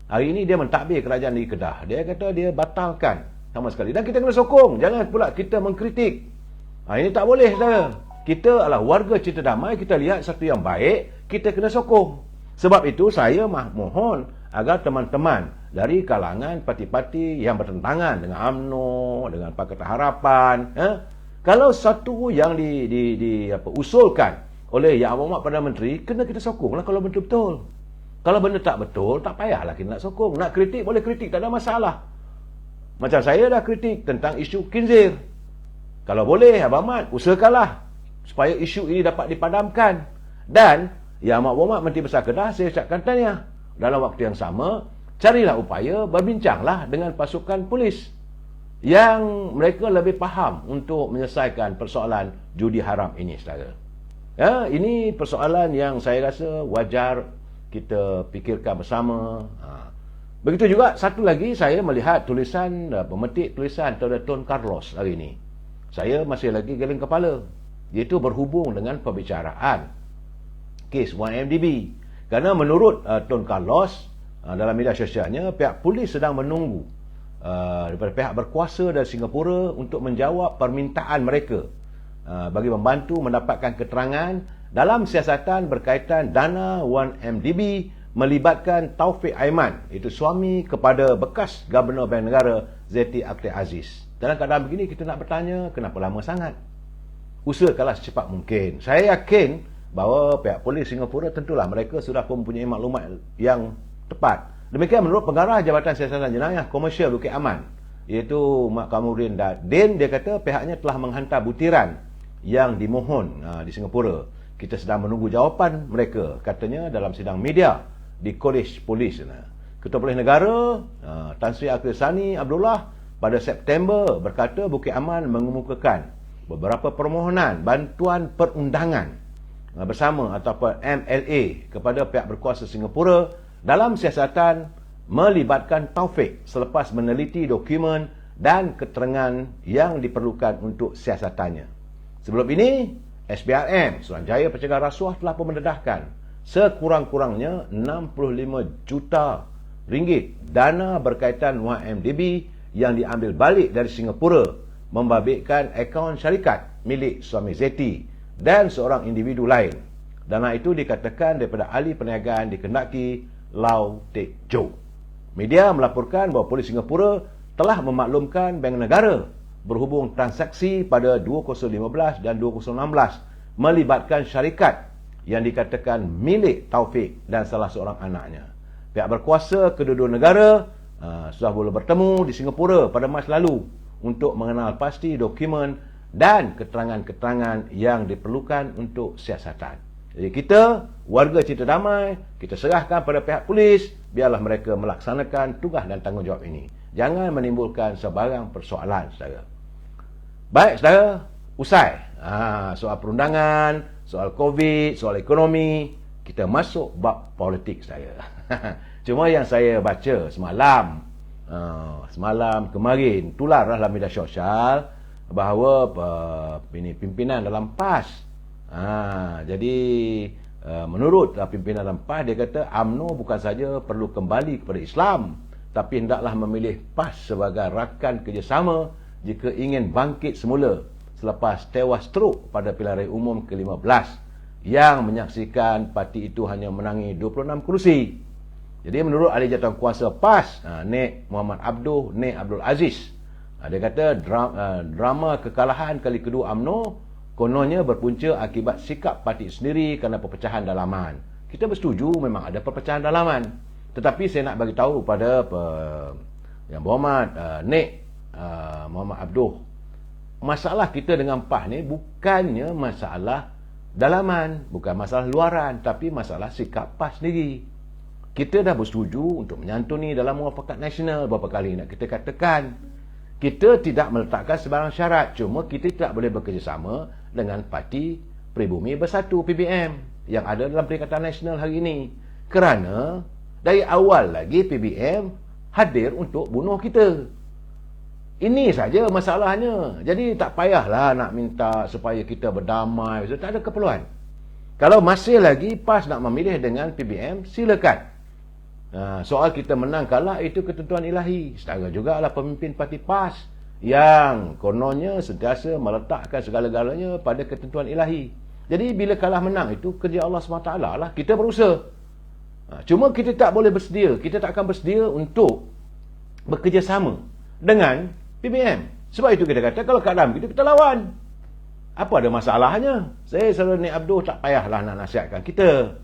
Hari ini dia mentadbir kerajaan di Kedah. Dia kata dia batalkan sama sekali. Dan kita kena sokong. Jangan pula kita mengkritik. Ini tak boleh saudara. Kita adalah warga Cita Damai, kita lihat satu yang baik, kita kena sokong. Sebab itu saya mohon agar teman-teman dari kalangan parti-parti yang bertentangan dengan UMNO, dengan Pakatan Harapan, kalau satu yang usulkan oleh Yang Amat Perdana Menteri, kena kita sokonglah kalau betul-betul. Kalau benda tak betul, tak payahlah kita nak sokong. Nak kritik, boleh kritik, tak ada masalah. Macam saya dah kritik tentang isu khinzir. Kalau boleh, Abang Mat, usahakanlah supaya isu ini dapat dipadamkan. Dan Yang Amat Menteri Besar Kedah, saya ucapkan tahniah. Dalam waktu yang sama, carilah upaya berbincanglah dengan pasukan polis yang mereka lebih faham untuk menyelesaikan persoalan judi haram ini, saudara. Ya, ini persoalan yang saya rasa wajar kita fikirkan bersama. Begitu juga satu lagi, saya melihat tulisan, pemetik tulisan Tuan Carlos hari ini. Saya masih lagi geleng kepala. Iaitu berhubung dengan perbicaraan kes 1MDB. Kerana menurut Tuan Carlos, dalam media sosialnya, pihak polis sedang menunggu daripada pihak berkuasa dari Singapura untuk menjawab permintaan mereka bagi membantu mendapatkan keterangan dalam siasatan berkaitan dana 1MDB melibatkan Taufik Aiman, itu suami kepada bekas Gubernur Bank Negara Zeti Akhtar Aziz. Dalam keadaan begini, kita nak bertanya, kenapa lama sangat? Usahakanlah secepat mungkin. Saya yakin bahawa pihak polis Singapura tentulah mereka sudah mempunyai maklumat yang tepat. Demikian menurut pengarah Jabatan Siasatan Jenayah Komersial Bukit Aman, iaitu Mak Kamurin Din, dia kata pihaknya telah menghantar butiran yang dimohon di Singapura. Kita sedang menunggu jawapan mereka, katanya dalam sidang media di Kolej Polis. Ketua Polis Negara Tan Sri Akhil Sani Abdullah pada September berkata Bukit Aman mengemukakan beberapa permohonan bantuan perundangan bersama ataupun MLA kepada pihak berkuasa Singapura dalam siasatan melibatkan Taufik selepas meneliti dokumen dan keterangan yang diperlukan untuk siasatannya. Sebelum ini, SPRM, Suruhanjaya Pencegahan Rasuah, telah pun mendedahkan sekurang-kurangnya 65 juta ringgit dana berkaitan 1MDB yang diambil balik dari Singapura membabitkan akaun syarikat milik suami Zeti dan seorang individu lain. Dana itu dikatakan daripada ahli perniagaan dikehendaki Lau Teck Joe. Media melaporkan bahawa polis Singapura telah memaklumkan Bank Negara berhubung transaksi pada 2015 dan 2016 melibatkan syarikat yang dikatakan milik Taufik dan salah seorang anaknya. Pihak berkuasa kedua-dua negara sudah boleh bertemu di Singapura pada Mac lalu untuk mengenal pasti dokumen dan keterangan-keterangan yang diperlukan untuk siasatan. Jadi kita, warga Cita Damai, kita serahkan pada pihak polis, biarlah mereka melaksanakan tugas dan tanggungjawab ini. Jangan menimbulkan sebarang persoalan, saudara. Baik, saudara, usai soal perundangan, soal COVID, soal ekonomi, kita masuk bab politik, saya. Cuma yang saya baca semalam kemarin, tularlah dalam media sosial bahawa pimpinan dalam PAS. Jadi menurut pimpinan dalam PAS, dia kata UMNO bukan saja perlu kembali kepada Islam, tapi hendaklah memilih PAS sebagai rakan kerjasama jika ingin bangkit semula selepas tewas strok pada pilihan raya umum ke-15 yang menyaksikan parti itu hanya menangi 26 kerusi. Jadi menurut ahli jawatankuasa PAS, Nek Muhammad Abdul Aziz, dia kata drama kekalahan kali kedua UMNO kononnya berpunca akibat sikap parti sendiri kerana perpecahan dalaman. Kita bersetuju memang ada perpecahan dalaman, tetapi saya nak bagi tahu pada Yang Berhormat Nek Muhammad Abdul, masalah kita dengan PAS ni bukannya masalah dalaman, bukan masalah luaran, tapi masalah sikap PAS sendiri. Kita dah bersetuju untuk menyantuni dalam muafakat nasional. Berapa kali nak kita katakan, kita tidak meletakkan sebarang syarat, cuma kita tidak boleh bekerjasama dengan Parti Pribumi Bersatu PBM yang ada dalam Perikatan Nasional hari ini, kerana dari awal lagi PBM hadir untuk bunuh kita. Ini saja masalahnya. Jadi tak payahlah nak minta supaya kita berdamai, tak ada keperluan. Kalau masih lagi PAS nak memilih dengan PBM, silakan. Soal kita menang kalah itu ketentuan ilahi. Setara juga lah pemimpin parti PAS yang kononnya sentiasa meletakkan segala-galanya pada ketentuan ilahi. Jadi bila kalah menang itu kerja Allah SWT lah. Kita berusaha. Cuma kita tak boleh bersedia. Kita tak akan bersedia untuk bekerjasama dengan PBM. Sebab itu kita kata kalau keadaan begitu kita lawan. Apa ada masalahnya? Saya selalu Nik Abdul tak payahlah nak nasihatkan kita.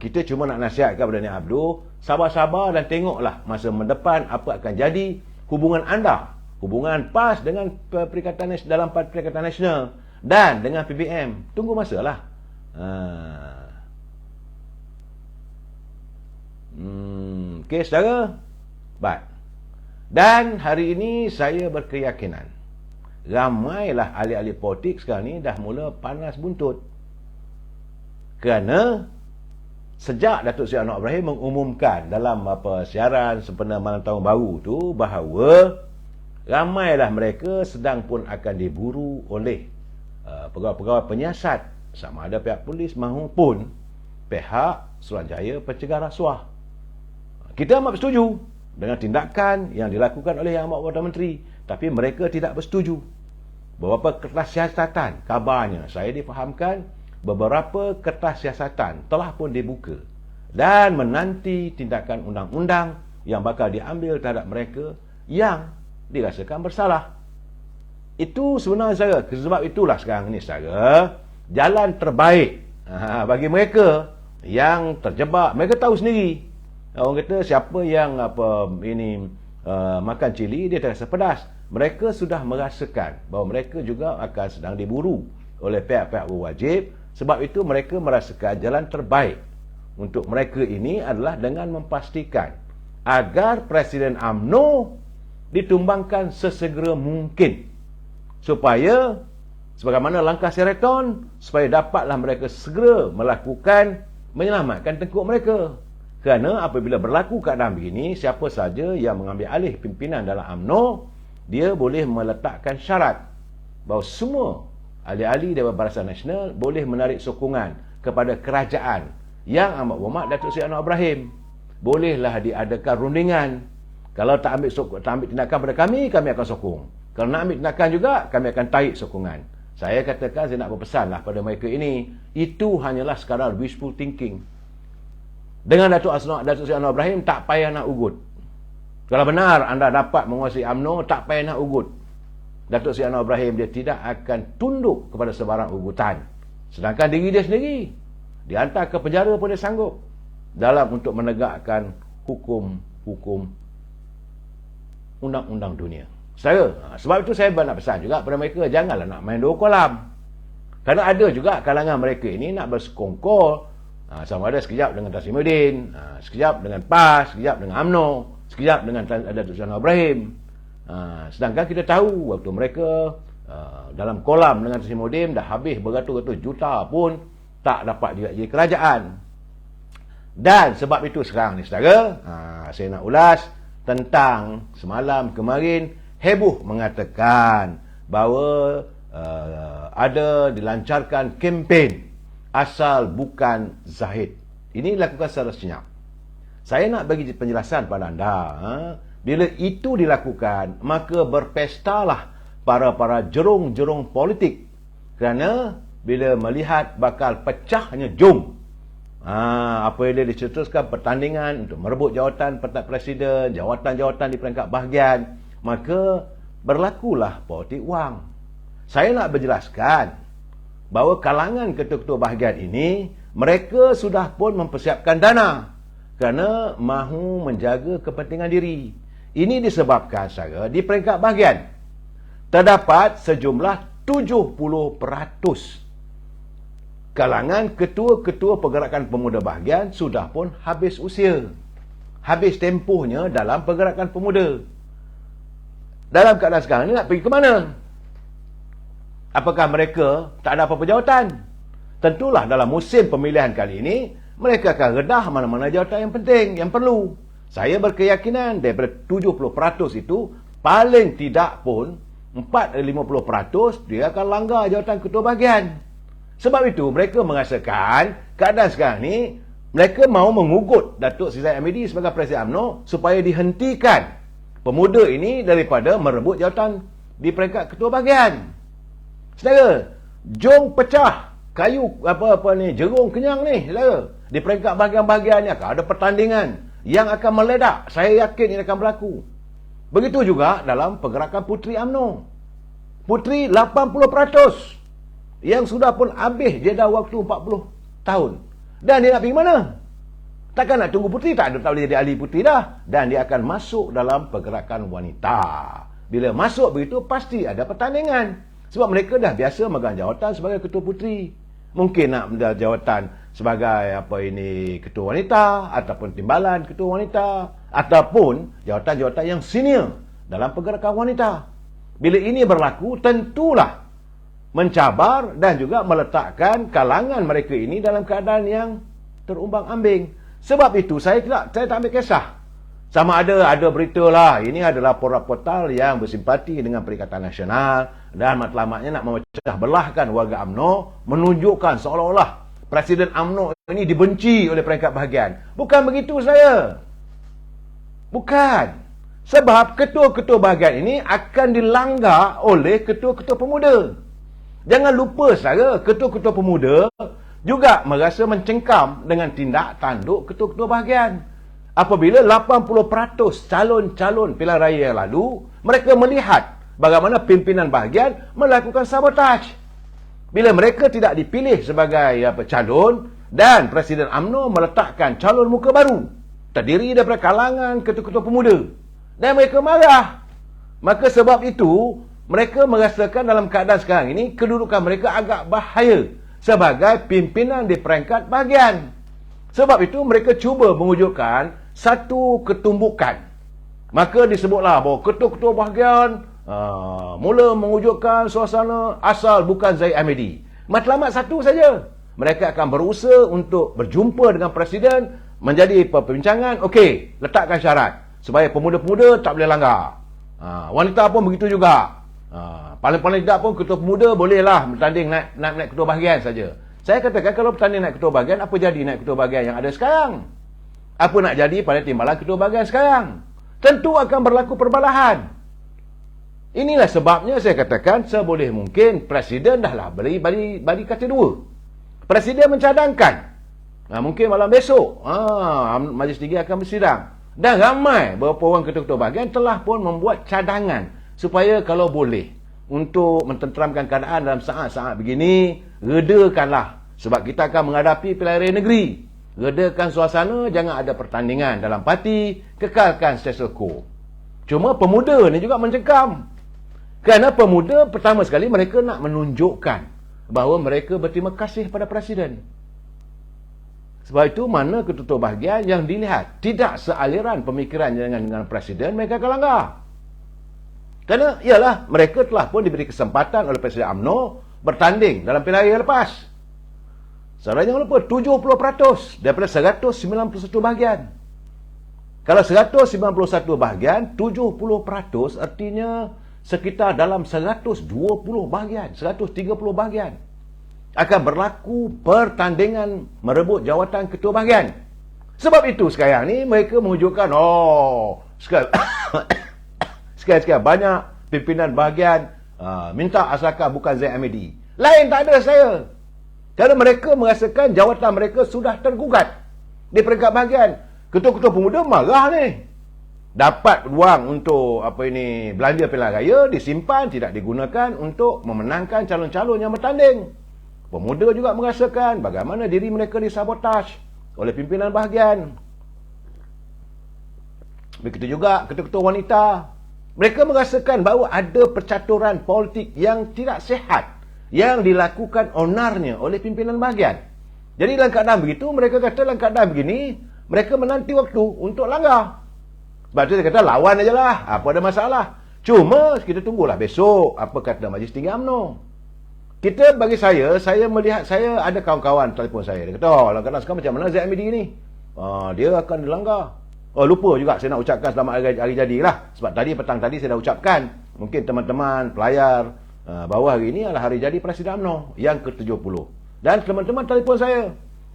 Kita cuma nak nasihatkan kepada Nik Abdul, sabar-sabar dan tengoklah masa mendepan apa akan jadi hubungan anda, hubungan PAS dengan Perikatan dalam Perikatan Nasional dan dengan PBM. Tunggu masalah. Okey, saudara. Baik. Dan hari ini saya berkeyakinan ramailah ahli-ahli politik sekarang ni dah mula panas buntut. Kerana sejak Datuk Seri Anwar Ibrahim mengumumkan dalam siaran sempena malam tahun baru tu bahawa ramailah mereka sedang pun akan diburu oleh pegawai-pegawai penyiasat, sama ada pihak polis maupun pihak Suruhanjaya Pencegah Rasuah. Kita amat bersetuju dengan tindakan yang dilakukan oleh Yang Amat Perdana Menteri, tapi mereka tidak bersetuju. Beberapa kertas siasatan, kabarnya saya difahamkan beberapa kertas siasatan telah pun dibuka dan menanti tindakan undang-undang yang bakal diambil terhadap mereka yang dirasakan bersalah. Itu sebenarnya saya, sebab itulah sekarang ni saya, jalan terbaik bagi mereka yang terjebak. Mereka tahu sendiri. Orang kata siapa yang makan cili dia terasa pedas. Mereka sudah merasakan bahawa mereka juga akan sedang diburu oleh pihak-pihak berwajib. Sebab itu mereka merasakan jalan terbaik untuk mereka ini adalah dengan memastikan agar Presiden UMNO ditumbangkan sesegera mungkin, supaya sebagaimana langkah Sheraton, supaya dapatlah mereka segera melakukan menyelamatkan tengkuk mereka. Kerana apabila berlaku keadaan begini, siapa saja yang mengambil alih pimpinan dalam UMNO, dia boleh meletakkan syarat bahawa semua ahli-ahli Dewan Barisan Nasional boleh menarik sokongan kepada kerajaan Yang Amat Berhormat Datuk Seri Anwar Ibrahim. Bolehlah diadakan rundingan. Kalau tak ambil tindakan pada kami akan sokong. Kalau nak ambil tindakan juga, kami akan tarik sokongan. Saya katakan, saya nak berpesanlah pada mereka ini, itu hanyalah sekadar wishful thinking. Dengan Datuk Seri Anwar Ibrahim, tak payah nak ugut. Kalau benar anda dapat menguasai UMNO, tak payah nak ugut. Datuk Seri Anwar Ibrahim dia tidak akan tunduk kepada sebarang ugutan. Sedangkan diri dia sendiri dihantar ke penjara pun dia sanggup dalam untuk menegakkan hukum undang-undang dunia. Sebab itu saya nak pesan juga kepada mereka, janganlah nak main dua kolam. Kerana ada juga kalangan mereka ini nak bersekongkol, sama ada sekejap dengan Tasimuddin, sekejap dengan PAS, sekejap dengan UMNO, sekejap dengan Datuk Seri Anwar Ibrahim. Sedangkan kita tahu waktu mereka dalam kolam dengan Tasimuddin dah habis beratus-ratus juta pun tak dapat juga jadi kerajaan. Dan sebab itu sekarang ni saudara, saya nak ulas tentang semalam kemarin heboh mengatakan bahawa ada dilancarkan kempen asal bukan Zahid. Ini dilakukan secara senyap. Saya nak bagi penjelasan pada anda. Bila itu dilakukan, maka berpestalah para jerung-jerung politik. Kerana bila melihat bakal pecahnya jom, apabila dicetuskan pertandingan untuk merebut jawatan Perdana Presiden, jawatan-jawatan di peringkat bahagian, maka berlakulah politik wang. Saya nak berjelaskan bahawa kalangan ketua-ketua bahagian ini, mereka sudah pun mempersiapkan dana kerana mahu menjaga kepentingan diri. Ini disebabkan saya di peringkat bahagian terdapat sejumlah 70% kalangan ketua-ketua pergerakan pemuda bahagian sudah pun habis usia, habis tempohnya dalam pergerakan pemuda. Dalam keadaan sekarang ni nak pergi ke mana? Apakah mereka tak ada apa-apa jawatan? Tentulah dalam musim pemilihan kali ini mereka akan redah mana-mana jawatan yang penting, yang perlu. Saya berkeyakinan daripada 70% itu paling tidak pun 40-50% dia akan langgar jawatan ketua bahagian. Sebab itu mereka merasakan keadaan sekarang ni mereka mahu mengugut Datuk Seri Zahid Hamidi sebagai Presiden UMNO supaya dihentikan pemuda ini daripada merebut jawatan di peringkat ketua bahagian. Saudara, jom pecah kayu jerung kenyang ni, saudara. Di peringkat bahagian-bahagian ni akan ada pertandingan yang akan meledak. Saya yakin ini akan berlaku. Begitu juga dalam pergerakan puteri UMNO. Puteri 80%. yang sudah pun habis jeda waktu 40 tahun. Dan dia nak pergi mana? Takkan nak tunggu puteri? Tak boleh jadi ahli puteri dah. Dan dia akan masuk dalam pergerakan wanita. Bila masuk begitu, pasti ada pertandingan. Sebab mereka dah biasa megang jawatan sebagai ketua puteri. Mungkin nak mendapat jawatan sebagai ketua wanita, ataupun timbalan ketua wanita, ataupun jawatan-jawatan yang senior dalam pergerakan wanita. Bila ini berlaku, tentulah mencabar dan juga meletakkan kalangan mereka ini dalam keadaan yang terumbang-ambing. Sebab itu saya tak ambil kisah. Sama ada berita lah, ini adalah portal yang bersimpati dengan Perikatan Nasional dan matlamatnya nak memecah belahkan warga UMNO, menunjukkan seolah-olah Presiden UMNO ini dibenci oleh peringkat bahagian. Bukan begitu saya. Bukan. Sebab ketua-ketua bahagian ini akan dilanggar oleh ketua-ketua pemuda. Jangan lupa saudara, ketua-ketua pemuda juga merasa mencengkam dengan tindak tanduk ketua-ketua bahagian. Apabila 80% calon-calon pilihan raya yang lalu, mereka melihat bagaimana pimpinan bahagian melakukan sabotaj. Bila mereka tidak dipilih sebagai calon dan Presiden UMNO meletakkan calon muka baru, terdiri daripada kalangan ketua-ketua pemuda. Dan mereka marah. Maka sebab itu, mereka merasakan dalam keadaan sekarang ini, kedudukan mereka agak bahaya sebagai pimpinan di peringkat bahagian. Sebab itu, mereka cuba mewujudkan satu ketumbukan. Maka disebutlah bahawa ketua-ketua bahagian mula mewujudkan suasana asal bukan Zaid Ahmadi. Matlamat satu saja. Mereka akan berusaha untuk berjumpa dengan Presiden, menjadi perbincangan. Okey, letakkan syarat supaya pemuda-pemuda tak boleh langgar. Wanita pun begitu juga. Paling-paling tidak pun ketua pemuda bolehlah bertanding naik ketua bahagian saja. Saya katakan kalau bertanding naik ketua bahagian, apa jadi naik ketua bahagian yang ada sekarang? Apa nak jadi pada timbalan ketua bahagian sekarang? Tentu akan berlaku perbalahan. Inilah sebabnya saya katakan seboleh mungkin Presiden dahlah bagi kata dua. Presiden mencadangkan mungkin malam besok Majlis Tinggi akan bersidang. Dan ramai beberapa orang ketua-ketua bahagian telah pun membuat cadangan supaya kalau boleh untuk mententeramkan keadaan dalam saat-saat begini, redakanlah. Sebab kita akan menghadapi pilihan raya negeri. Redakan suasana, jangan ada pertandingan dalam parti, kekalkan status quo. Cuma pemuda ni juga mencengkam. Kerana pemuda pertama sekali mereka nak menunjukkan bahawa mereka berterima kasih pada Presiden. Sebab itu mana ketua bahagian yang dilihat tidak sealiran pemikiran dengan Presiden, mereka akan langgar. Kerana ialah mereka telah pun diberi kesempatan oleh Presiden UMNO bertanding dalam pilihan raya lepas. Saudara jangan lupa 70% daripada 191 bahagian. Kalau 191 bahagian, 70% artinya sekitar dalam 120 bahagian, 130 bahagian akan berlaku pertandingan merebut jawatan ketua bahagian. Sebab itu sekarang ni mereka menunjukkan sekali-sekali banyak pimpinan bahagian minta asalkan bukan Zaid Ahmadi. Lain tak ada saya. Kerana mereka merasakan jawatan mereka sudah tergugat di peringkat bahagian. Ketua-ketua pemuda marah ni. Dapat wang untuk belanja pilihan raya disimpan, tidak digunakan untuk memenangkan calon-calon yang bertanding. Pemuda juga merasakan bagaimana diri mereka disabotaj oleh pimpinan bahagian. Begitu juga ketua-ketua wanita. Mereka merasakan bahawa ada percaturan politik yang tidak sihat yang dilakukan onarnya oleh pimpinan bahagian. Jadi dalam keadaan begitu, mereka kata dalam keadaan begini, mereka menanti waktu untuk langgar. Sebab itu saya kata lawan aja lah, apa ada masalah. Cuma kita tunggulah besok apa kata Majlis Tinggi UMNO. Kita bagi saya melihat, saya ada kawan-kawan telefon saya. Dia kata, dalam keadaan sekarang macam mana Zaid Ahmadi ni? Dia akan dilanggar. Lupa juga saya nak ucapkan selamat hari jadi lah. Sebab petang tadi saya dah ucapkan. Mungkin teman-teman pelayar bahawa hari ini adalah hari jadi Presiden UMNO yang ke-70. Dan teman-teman telefon saya.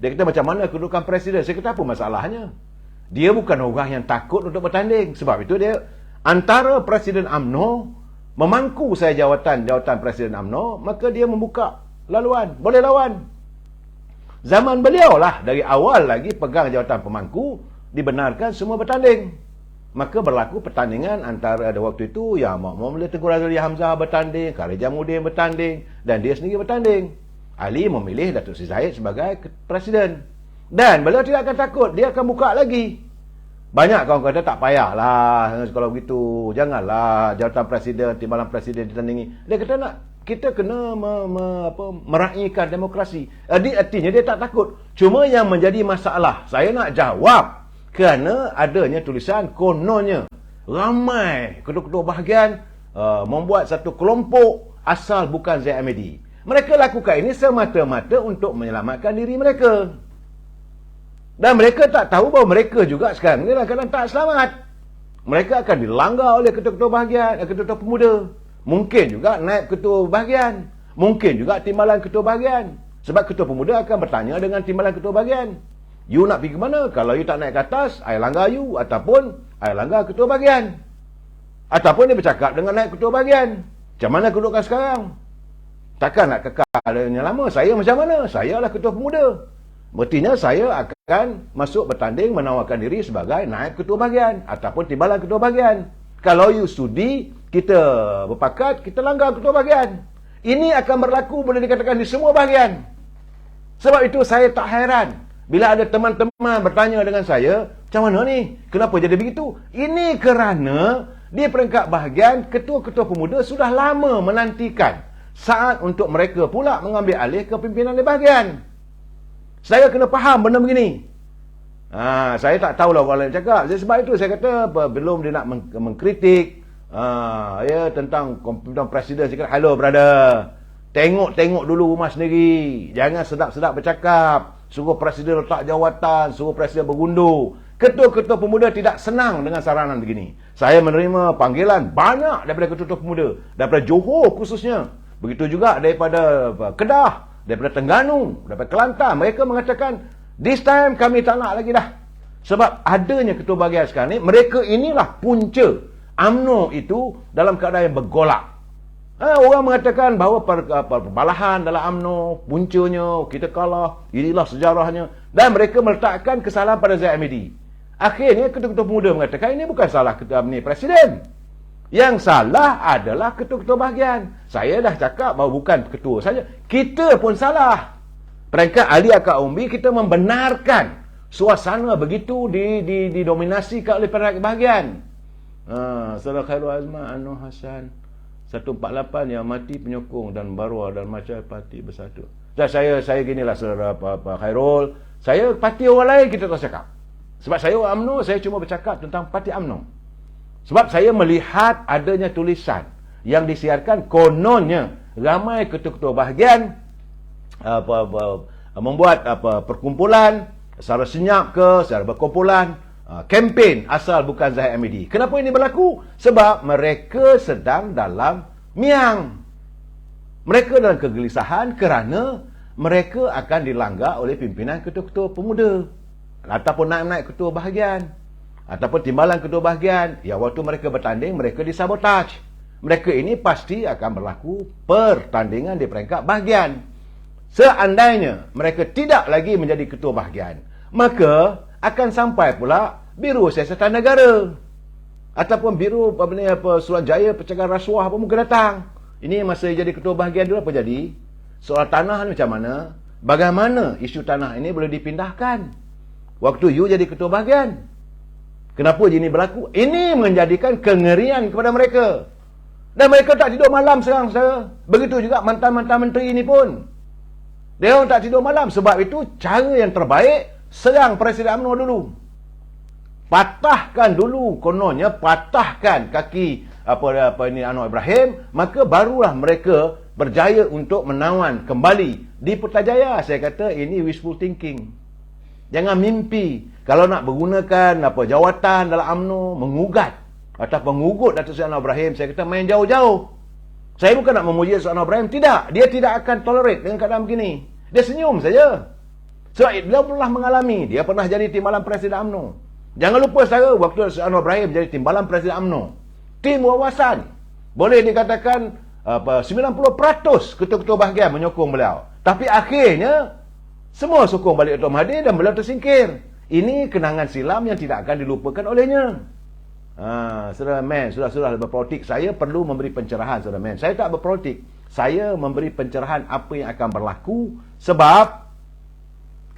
Dia kata macam mana kedudukan Presiden? Saya kata apa masalahnya? Dia bukan orang yang takut untuk bertanding. Sebab itu dia antara Presiden UMNO memangku saya jawatan Presiden UMNO, maka dia membuka laluan. Boleh lawan. Zaman beliau lah dari awal lagi pegang jawatan pemangku, dibenarkan semua bertanding. maka berlaku pertandingan antara ada waktu itu yang Muhammad Tengku Razali Hamzah bertanding, Khalid Jamudin bertanding, dan dia sendiri bertanding. Ali memilih Datuk Seri Zahid sebagai presiden. Dan beliau tidak akan takut, dia akan buka lagi. Banyak kawan kata tak payahlah kalau begitu, janganlah jawatan presiden, timbalan presiden ditandingi. Dia kata nak, kita kena meraihkan demokrasi. Artinya dia tak takut. Cuma yang menjadi masalah, saya nak jawab, kerana adanya tulisan kononnya ramai ketua-ketua bahagian membuat satu kelompok asal bukan Zaid Ahmadi. Mereka lakukan ini semata-mata untuk menyelamatkan diri mereka. Dan mereka tak tahu bahawa mereka juga sekarang ni dalam keadaan tak selamat. Mereka akan dilanggar oleh ketua-ketua bahagian, ketua-ketua pemuda. Mungkin juga naib ketua bahagian. Mungkin juga timbalan ketua bahagian. Sebab ketua pemuda akan bertanya dengan timbalan ketua bahagian. You nak pergi ke mana? Kalau you tak naik ke atas, I langgar you. Ataupun, I langgar ketua bahagian. Ataupun dia bercakap dengan naik ketua bahagian. Macam mana kedudukan sekarang? Takkan nak kekal yang lama? Saya macam mana? Saya adalah ketua pemuda. Berartinya saya akan masuk bertanding menawarkan diri sebagai naib ketua bahagian. Ataupun timbalan ketua bahagian. Kalau you studi, kita berpakat, kita langgar ketua bahagian. Ini akan berlaku boleh dikatakan di semua bahagian. Sebab itu saya tak heran bila ada teman-teman bertanya dengan saya, macam mana ni? Kenapa jadi begitu? Ini kerana di peringkat bahagian, ketua-ketua pemuda sudah lama menantikan saat untuk mereka pula mengambil alih kepimpinan di bahagian. Saya kena faham benda begini. Saya tak tahulah orang lain cakap. Sebab itu saya kata, belum dia nak mengkritik tentang kepimpinan presiden, saya kata, hello brother, tengok dulu rumah sendiri. Jangan sedap-sedap bercakap. Suruh presiden letak jawatan, suruh presiden bergundur. Ketua-ketua pemuda tidak senang dengan saranan begini. Saya menerima panggilan banyak daripada ketua-ketua pemuda, daripada Johor khususnya. Begitu juga daripada Kedah, daripada Terengganu, daripada Kelantan. Mereka mengatakan, this time kami tak nak lagi dah. Sebab adanya ketua bahagian sekarang ni, mereka inilah punca UMNO itu dalam keadaan yang bergolak. Orang mengatakan bahawa perbalahan dalam UMNO, puncanya, kita kalah, inilah sejarahnya. Dan mereka meletakkan kesalahan pada Zaid Ahmadi. Akhirnya ketua-ketua pemuda mengatakan ini bukan salah ketua presiden. Yang salah adalah ketua-ketua bahagian. Saya dah cakap bahawa bukan ketua saja, kita pun salah. Peringkat ahli akad umbi, kita membenarkan suasana begitu didominasikan oleh peringkat bahagian. Salah Khairul Azman Anwar Hassan 148 yang mati penyokong dan baruah dan macam parti bersatu. Saya ginilah saudara Khairul. Saya parti orang lain kita tak cakap. Sebab saya orang UMNO, saya cuma bercakap tentang parti UMNO. Sebab saya melihat adanya tulisan yang disiarkan kononnya ramai ketua-ketua bahagian membuat perkumpulan secara senyap ke, secara berkumpulan, kempen asal bukan Zaid Ahmadi. Kenapa ini berlaku? Sebab mereka sedang dalam miang. Mereka dalam kegelisahan kerana mereka akan dilanggar oleh pimpinan ketua-ketua pemuda ataupun naik-naik ketua bahagian ataupun timbalan ketua bahagian. Ya, waktu mereka bertanding, mereka disabotaj. Mereka ini pasti akan berlaku pertandingan di peringkat bahagian. Seandainya mereka tidak lagi menjadi ketua bahagian, maka akan sampai pula Biro Siasatan Negara ataupun Biro Suruhanjaya Pencegahan Rasuah pun mungkin datang. Ini masa jadi ketua bahagian dulu apa jadi? Soal tanah ni macam mana? Bagaimana isu tanah ini boleh dipindahkan? Waktu you jadi ketua bahagian, kenapa ini berlaku? Ini menjadikan kengerian kepada mereka. Dan mereka tak tidur malam sekarang, saya. Begitu juga mantan-mantan menteri ini pun. Dia orang tak tidur malam. Sebab itu cara yang terbaik, serang Presiden UMNO dulu. Patahkan dulu, kononnya patahkan kaki ini Anwar Ibrahim, maka barulah mereka berjaya untuk menawan kembali di Putrajaya. Saya kata ini wishful thinking. Jangan mimpi kalau nak menggunakan jawatan dalam UMNO, mengugat atau mengugut Datuk Seri Anwar Ibrahim. Saya kata main jauh-jauh. Saya bukan nak memuji Datuk Seri Anwar Ibrahim, tidak. Dia tidak akan tolerate dengan keadaan begini. Dia senyum saja. Sebab dia pernah mengalami, dia pernah jadi timbalan Presiden UMNO. Jangan lupa saudara, waktu Datuk Seri Anwar Ibrahim jadi timbalan Presiden UMNO, tim wawasan boleh dikatakan 90% ketua-ketua bahagian menyokong beliau. Tapi akhirnya semua sokong balik Datuk Mahathir dan beliau tersingkir. Ini kenangan silam yang tidak akan dilupakan olehnya. Saudara Man, sudah berpolitik. Saya perlu memberi pencerahan, Saudara Man. Saya tak berpolitik. Saya memberi pencerahan apa yang akan berlaku sebab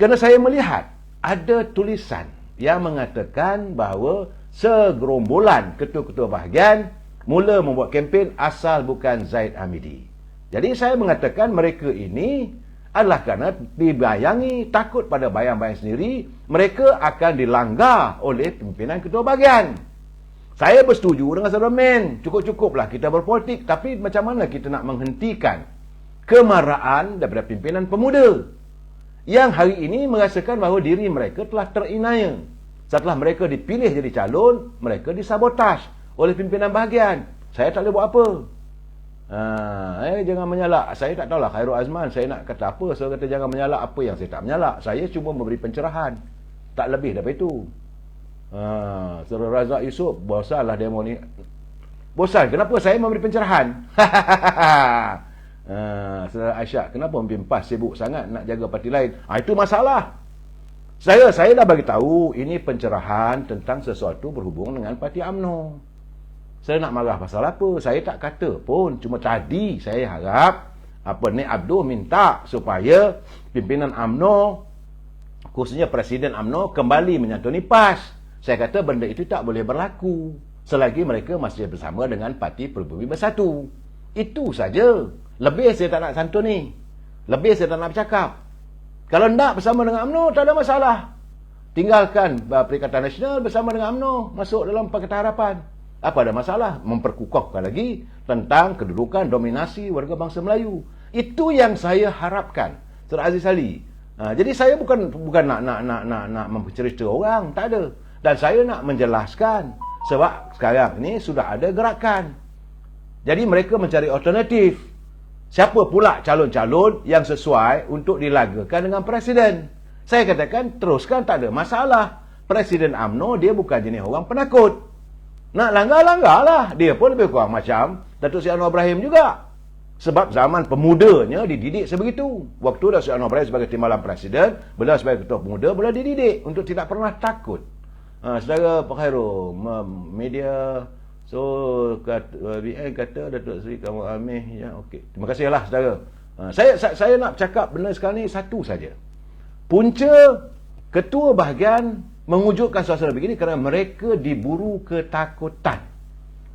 kerana saya melihat ada tulisan yang mengatakan bahawa segerombolan ketua-ketua bahagian mula membuat kempen asal bukan Zaid Hamidi. Jadi saya mengatakan mereka ini adalah kerana dibayangi takut pada bayang-bayang sendiri mereka akan dilanggar oleh pimpinan ketua bahagian. Saya bersetuju dengan Saudara Men. Cukup-cukuplah kita berpolitik. Tapi macam mana kita nak menghentikan kemarahan daripada pimpinan pemuda yang hari ini merasakan bahawa diri mereka telah terinaya. Setelah mereka dipilih jadi calon, mereka disabotaj oleh pimpinan bahagian. Saya tak boleh buat apa. Jangan menyalak. Saya tak tahulah Khairul Azman saya nak kata apa. Saya kata jangan menyalak apa yang saya tak menyalak. Saya cuma memberi pencerahan. Tak lebih daripada itu. Saudara Razak Yusof, bosanlah demo ni. Bosan, kenapa saya memberi pencerahan? Saudara Aisyah, kenapa Memimpin PAS sibuk sangat nak jaga parti lain? Itu masalah. Saya dah bagi tahu ini pencerahan tentang sesuatu berhubung dengan parti UMNO. Saya nak marah pasal apa? Saya tak kata pun. Cuma tadi saya harap Nik Abdul minta supaya pimpinan UMNO, khususnya Presiden UMNO, kembali menyantuni PAS. Saya kata benda itu tak boleh berlaku selagi mereka masih bersama dengan Parti Peribumi Bersatu. Itu saja. Lebih saya tak nak santuni. Lebih saya tak nak bercakap. Kalau nak bersama dengan UMNO, tak ada masalah. Tinggalkan Perikatan Nasional bersama dengan UMNO, masuk dalam Pakatan Harapan. Apa ada masalah? Memperkukuhkan lagi tentang kedudukan dominasi warga bangsa Melayu. Itu yang saya harapkan, Saudara Aziz Ali. Jadi saya bukan nak mempercerita orang, tak ada. Dan saya nak menjelaskan sebab sekarang ni sudah ada gerakan. Jadi mereka mencari alternatif. Siapa pula calon-calon yang sesuai untuk dilagakan dengan Presiden? Saya katakan teruskan, tak ada masalah. Presiden UMNO dia bukan jenis orang penakut. Nak langgar-langgarlah. Dia pun lebih kurang macam Datuk Seri Anwar Ibrahim juga. Sebab zaman pemudanya dididik sebegitu. Waktu Datuk Seri Anwar Ibrahim sebagai timbalan Presiden, beliau sebagai ketua pemuda, beliau dididik untuk tidak pernah takut. Saudara Pak Khairul, media, BN kata Datuk Seri Kamal Amih, ya okey. Terima kasihlah saudara. Saya nak cakap benda sekarang ni satu saja. Punca ketua bahagian mewujudkan suasana begini kerana mereka diburu ketakutan.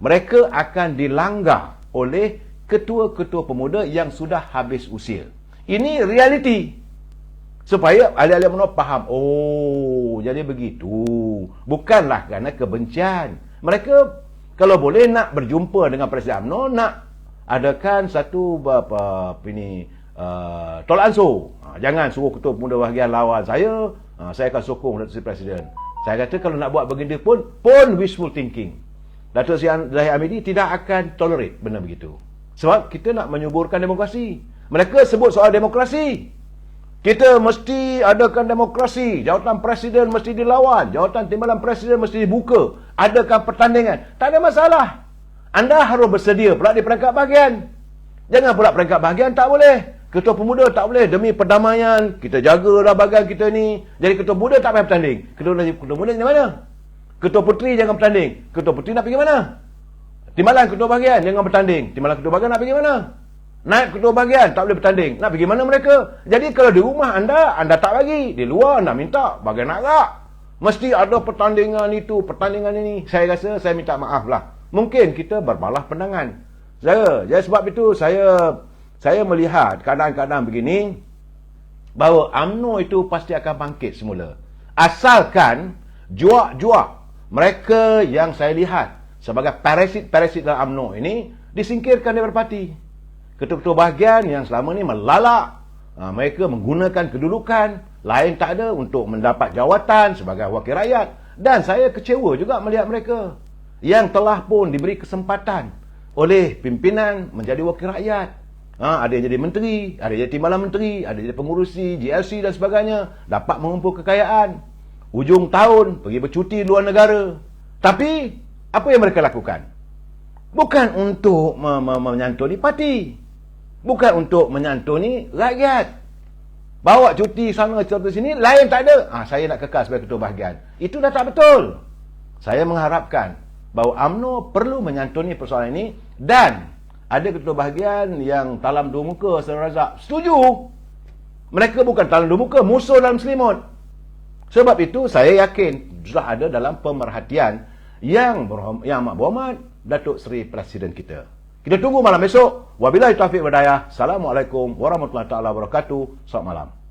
Mereka akan dilanggar oleh ketua-ketua pemuda yang sudah habis usia. Ini realiti. Supaya ahli-ahli UMNO faham, jadi begitu. Bukanlah kerana kebencian. Mereka kalau boleh nak berjumpa dengan Presiden UMNO, nak adakan satu tolak ansur. Jangan suruh ketua pemuda bahagian lawan saya. Saya akan sokong Datuk Seri Presiden. Saya kata kalau nak buat begini pun wishful thinking. Datuk Seri Zahid Hamidi tidak akan tolerate benda begitu. Sebab kita nak menyuburkan demokrasi. Mereka sebut soal demokrasi. Kita mesti adakan demokrasi. Jawatan Presiden mesti dilawan. Jawatan timbalan Presiden mesti dibuka. Adakan pertandingan. Tak ada masalah. Anda harus bersedia pula di perangkat bahagian. Jangan pula perangkat bahagian tak boleh. Ketua pemuda tak boleh. Demi perdamaian, kita jagalah bahagian kita ni. Jadi ketua pemuda tak payah bertanding. Ketua pemuda di mana? Ketua puteri jangan bertanding. Ketua puteri nak pergi mana? Timbalan ketua bahagian jangan bertanding. Timbalan ketua bahagian nak pergi mana? Naib ketua bahagian tak boleh bertanding. Nak pergi mana mereka? Jadi kalau di rumah anda tak bagi. Di luar anda minta. Bahagian agak. Mesti ada pertandingan itu, pertandingan ini. Saya rasa saya minta maaf lah. Mungkin kita berbalah pandangan. Jadi sebab itu saya melihat keadaan-keadaan begini bahawa UMNO itu pasti akan bangkit semula. Asalkan juak-juak mereka yang saya lihat sebagai parasit dalam UMNO ini disingkirkan daripada parti. Ketua-ketua bahagian yang selama ni melalak, mereka menggunakan kedudukan lain tak ada untuk mendapat jawatan sebagai wakil rakyat. Dan saya kecewa juga melihat mereka yang telah pun diberi kesempatan oleh pimpinan menjadi wakil rakyat. Ada yang jadi menteri, ada yang jadi timbalan menteri, ada yang jadi pengurusi GLC dan sebagainya, dapat mengumpul kekayaan. Ujung tahun pergi bercuti luar negara. Tapi apa yang mereka lakukan? Bukan untuk menyantuni parti. Bukan untuk menyantuni rakyat. Bawa cuti sana, cuti sini, lain tak ada. Saya nak kekal sebagai ketua bahagian. Itu dah tak betul. Saya mengharapkan bahawa UMNO perlu menyantuni persoalan ini, dan ada ketua bahagian yang talam dua muka, Saudara Razak. Setuju. Mereka bukan talam dua muka, musuh dalam selimut. Sebab itu saya yakin sudah ada dalam pemerhatian yang amat berhormat Datuk Seri Presiden kita. Kita tunggu malam esok. Wabillahi taufiq wal hidayah. Assalamualaikum warahmatullahi wabarakatuh. Selamat malam.